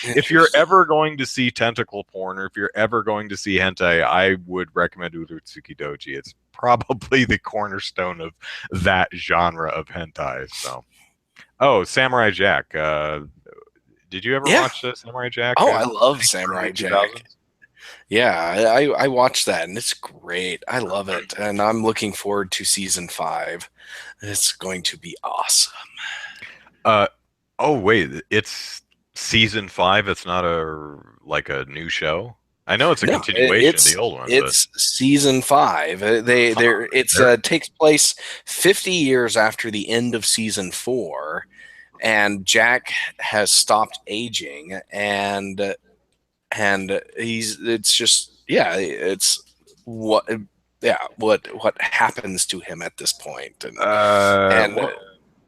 Interesting. ever going to see tentacle porn, or if you're ever going to see hentai, I would recommend Urutsuki Doji. It's probably the cornerstone of that genre of hentai. So, oh, Samurai Jack. Did you ever Yeah. watch Samurai Jack? Oh, I I love think early Samurai Jack. 2000s. Yeah, I watched that and it's great. I love it. And I'm looking forward to season 5. It's going to be awesome. Uh, oh wait, it's season 5. It's not a new show. I know it's a No, continuation of the old one, but it's season 5. It's they're takes place 50 years after the end of season 4, and Jack has stopped aging, and he's it's just yeah, it's what what happens to him at this point, and what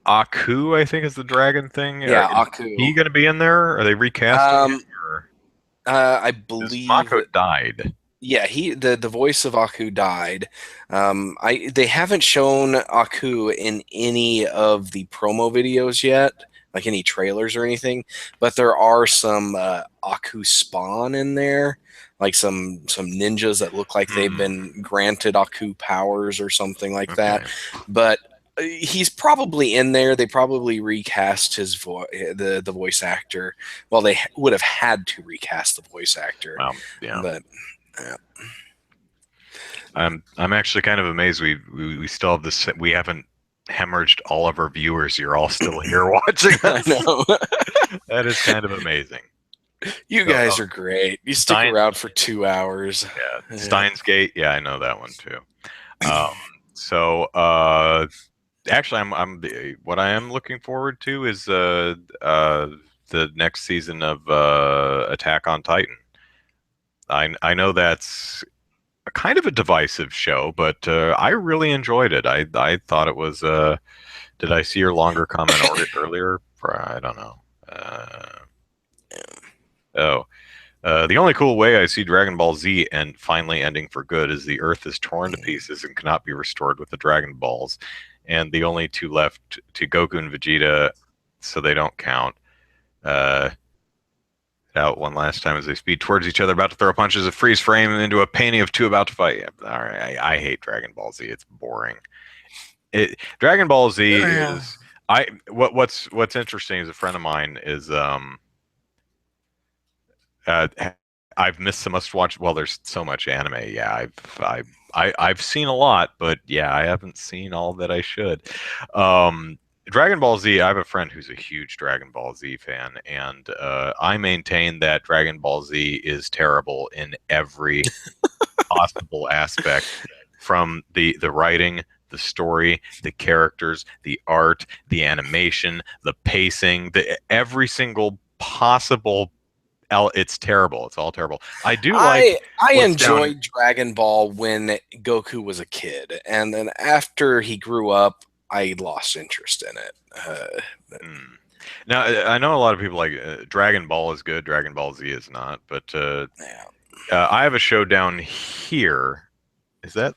Aku, I think, is the dragon thing. yeah, Is Aku. he going to be in there? Are they recasting him, Um, or I because believe. Mako died? Yeah, the voice of Aku died. I They haven't shown Aku in any of the promo videos yet, like any trailers or anything. But there are some Aku spawn in there, like some ninjas that look like they've Hmm. been granted Aku powers or something like that. Okay. But he's probably in there. They probably recast the voice actor. Well, they would have had to recast the voice actor, Yeah. but. Yeah. I'm actually kind of amazed we still have this. We haven't hemorrhaged all of our viewers. You're all still here watching I us. know. That is kind of amazing. You So, guys are great. You stick Stein, around for 2 hours. yeah, Yeah. Steins Gate. Yeah, I know that one too. Um, so actually, what I am looking forward to is the next season of Attack on Titan. I know that's a kind of a divisive show, but I really enjoyed it. I thought it was. Did I see your longer comment earlier? I don't know. Oh, the only cool way I see Dragon Ball Z and finally ending for good is the Earth is torn to pieces and cannot be restored with the Dragon Balls, and the only two left to Goku and Vegeta, so they don't count. Uh, Out one last time as they speed towards each other, about to throw punches. A freeze frame into a painting of two about to fight. Yeah, all right, I hate Dragon Ball Z. It's boring. Dragon Ball Z Yeah. is what's interesting is a friend of mine is uh, I've missed so much watch. Well, there's so much anime. Yeah, I've seen a lot, but yeah, I haven't seen all that I should. Um, Dragon Ball Z. I have a friend who's a huge Dragon Ball Z fan, and I maintain that Dragon Ball Z is terrible in every possible aspect, from the writing, the story, the characters, the art, the animation, the pacing, the every single possible. It's terrible. It's all terrible. I do like I what's down. enjoyed Dragon Ball when Goku was a kid, and then after he grew up, I lost interest in it. Hmm. Now, I know a lot of people like Dragon Ball is good, Dragon Ball Z is not, but Yeah. I have a show down here. Is that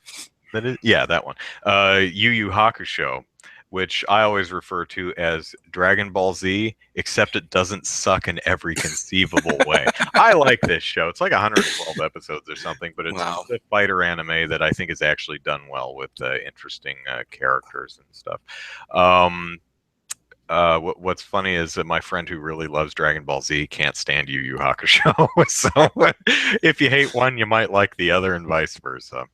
is? Yeah, that one. Yu Yu Hakusho, which I always refer to as Dragon Ball Z, except it doesn't suck in every conceivable way. I like this show. It's like 112 episodes or something, but it's Wow. a fighter anime that I think is actually done well with interesting characters and stuff. Um, what's funny is that my friend who really loves Dragon Ball Z can't stand Yu Yu Hakusho. So if you hate one, you might like the other, and vice versa.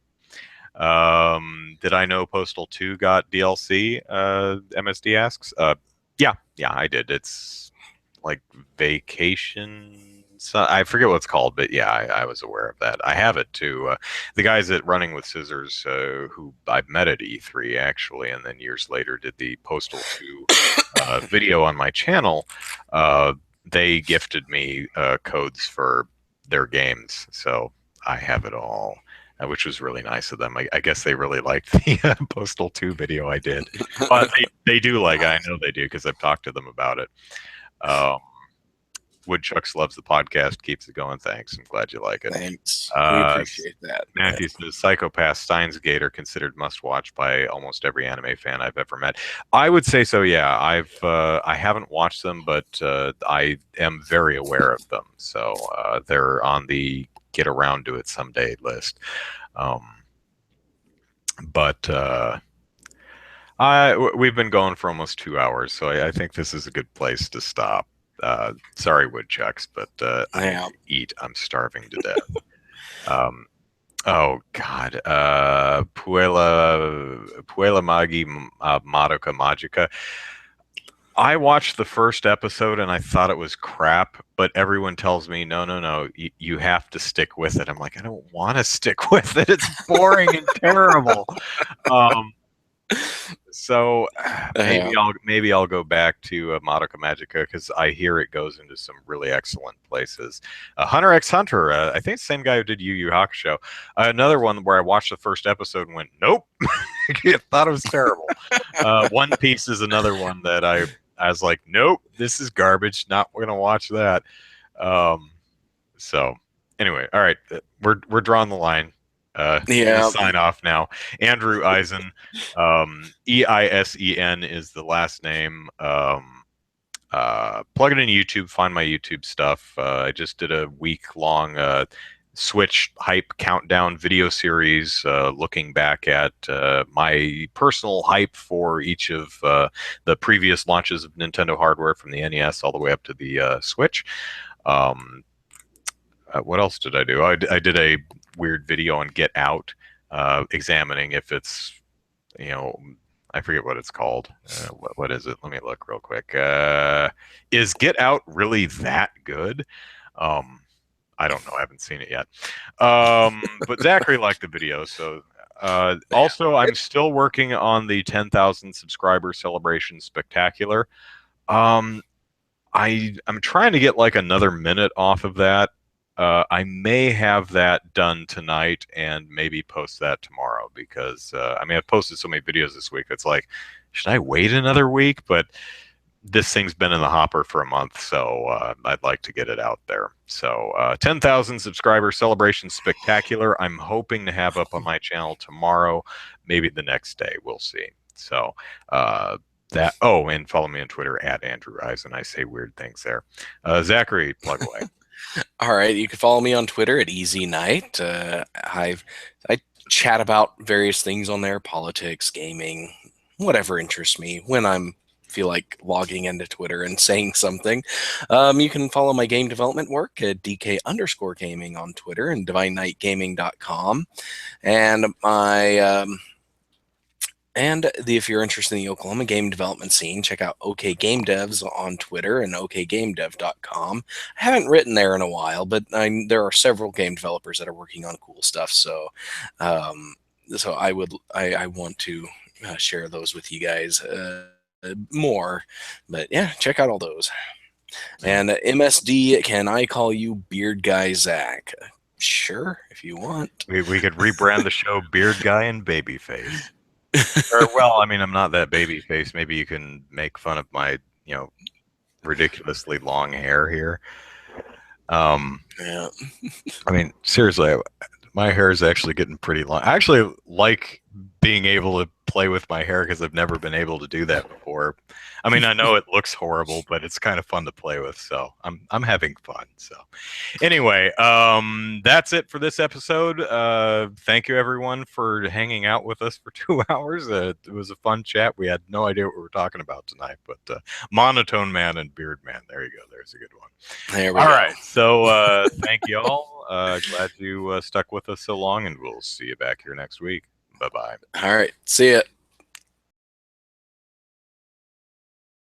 Did I know Postal 2 got DLC? MSD asks. Yeah, I did. It's like Vacation. So, I forget what it's called, but yeah, I was aware of that. I have it too. The guys at Running with Scissors, who I met at E3 actually, and then years later did the Postal 2 video on my channel. They gifted me codes for their games, so I have it all, which was really nice of them. I guess they really liked the Postal 2 video I did. But they do like it. I know they do because I've talked to them about it. Um, Woodchucks loves the podcast, keeps it going. Thanks. I'm glad you like it. Thanks. We appreciate that. Matthew says Psychopath Steins Gate are considered must-watch by almost every anime fan I've ever met. I would say so. Yeah, I haven't watched them, but I am very aware of them. So they're on the get around to it someday list. But we've been going for almost 2 hours, so I think this is a good place to stop. Sorry, woodchucks, but I need to eat. I'm starving to death. Oh God, Puella Magi Madoka Magica. I watched the first episode and I thought it was crap, but everyone tells me, no, you have to stick with it. I'm like, I don't want to stick with it. It's boring and terrible. So maybe I'll go back to Madoka Magica because I hear it goes into some really excellent places. Hunter x Hunter, I think it's the same guy who did Yu Yu Hakusho. Another one where I watched the first episode and went, nope, I thought it was terrible. One Piece is another one that I was like, nope, this is garbage. Not gonna watch that. So anyway, all right, we're drawing the line. Sign off now. Andrew Eisen, Eisen is the last name. Plug it in YouTube. Find my YouTube stuff. I just did a week-long Switch hype countdown video series, looking back at my personal hype for each of the previous launches of Nintendo hardware, from the NES all the way up to the Switch. What else did I do? I did a weird video on Get Out, examining if it's, I forget what it's called. What is it? Let me look real quick. Is Get Out really that good? I don't know. I haven't seen it yet. But Zachary liked the video. So also, I'm still working on the 10,000 subscriber celebration spectacular. I'm trying to get like another minute off of that. I may have that done tonight and maybe post that tomorrow because I've posted so many videos this week. It's like, should I wait another week? But this thing's been in the hopper for a month, so I'd like to get it out there. So 10,000 subscriber celebration spectacular. I'm hoping to have up on my channel tomorrow, maybe the next day. We'll see. So and follow me on Twitter at Andrew Eisen. I say weird things there. Zachary, plug away. All right, you can follow me on Twitter at Easy Night. I chat about various things on there: politics, gaming, whatever interests me. When I'm feel like logging into Twitter and saying something, you can follow my game development work at DK_gaming on Twitter and DivineKnightGaming.com, and my if you're interested in the Oklahoma game development scene, check out OK Game Devs on Twitter and okgamedev.com. I haven't written there in a while, but there are several game developers that are working on cool stuff. So, I want to share those with you guys more. But yeah, check out all those. And MSD, can I call you Beard Guy Zach? Sure, if you want. We could rebrand the show Beard Guy and Babyface. Or, well, I'm not that baby face. Maybe you can make fun of my, ridiculously long hair here. Um, Yeah. I mean, seriously, my hair is actually getting pretty long. I actually like being able to play with my hair because I've never been able to do that before. I mean, I know it looks horrible, but it's kind of fun to play with, so I'm having fun. So anyway, that's it for this episode. Thank you everyone for hanging out with us for 2 hours. It was a fun chat. We had no idea what we were talking about tonight, but Monotone Man and Beard Man. There you go. There's a good one. There we All go. right. So thank you all. Glad you stuck with us so long, and we'll see you back here next week. Bye bye. All right. See ya.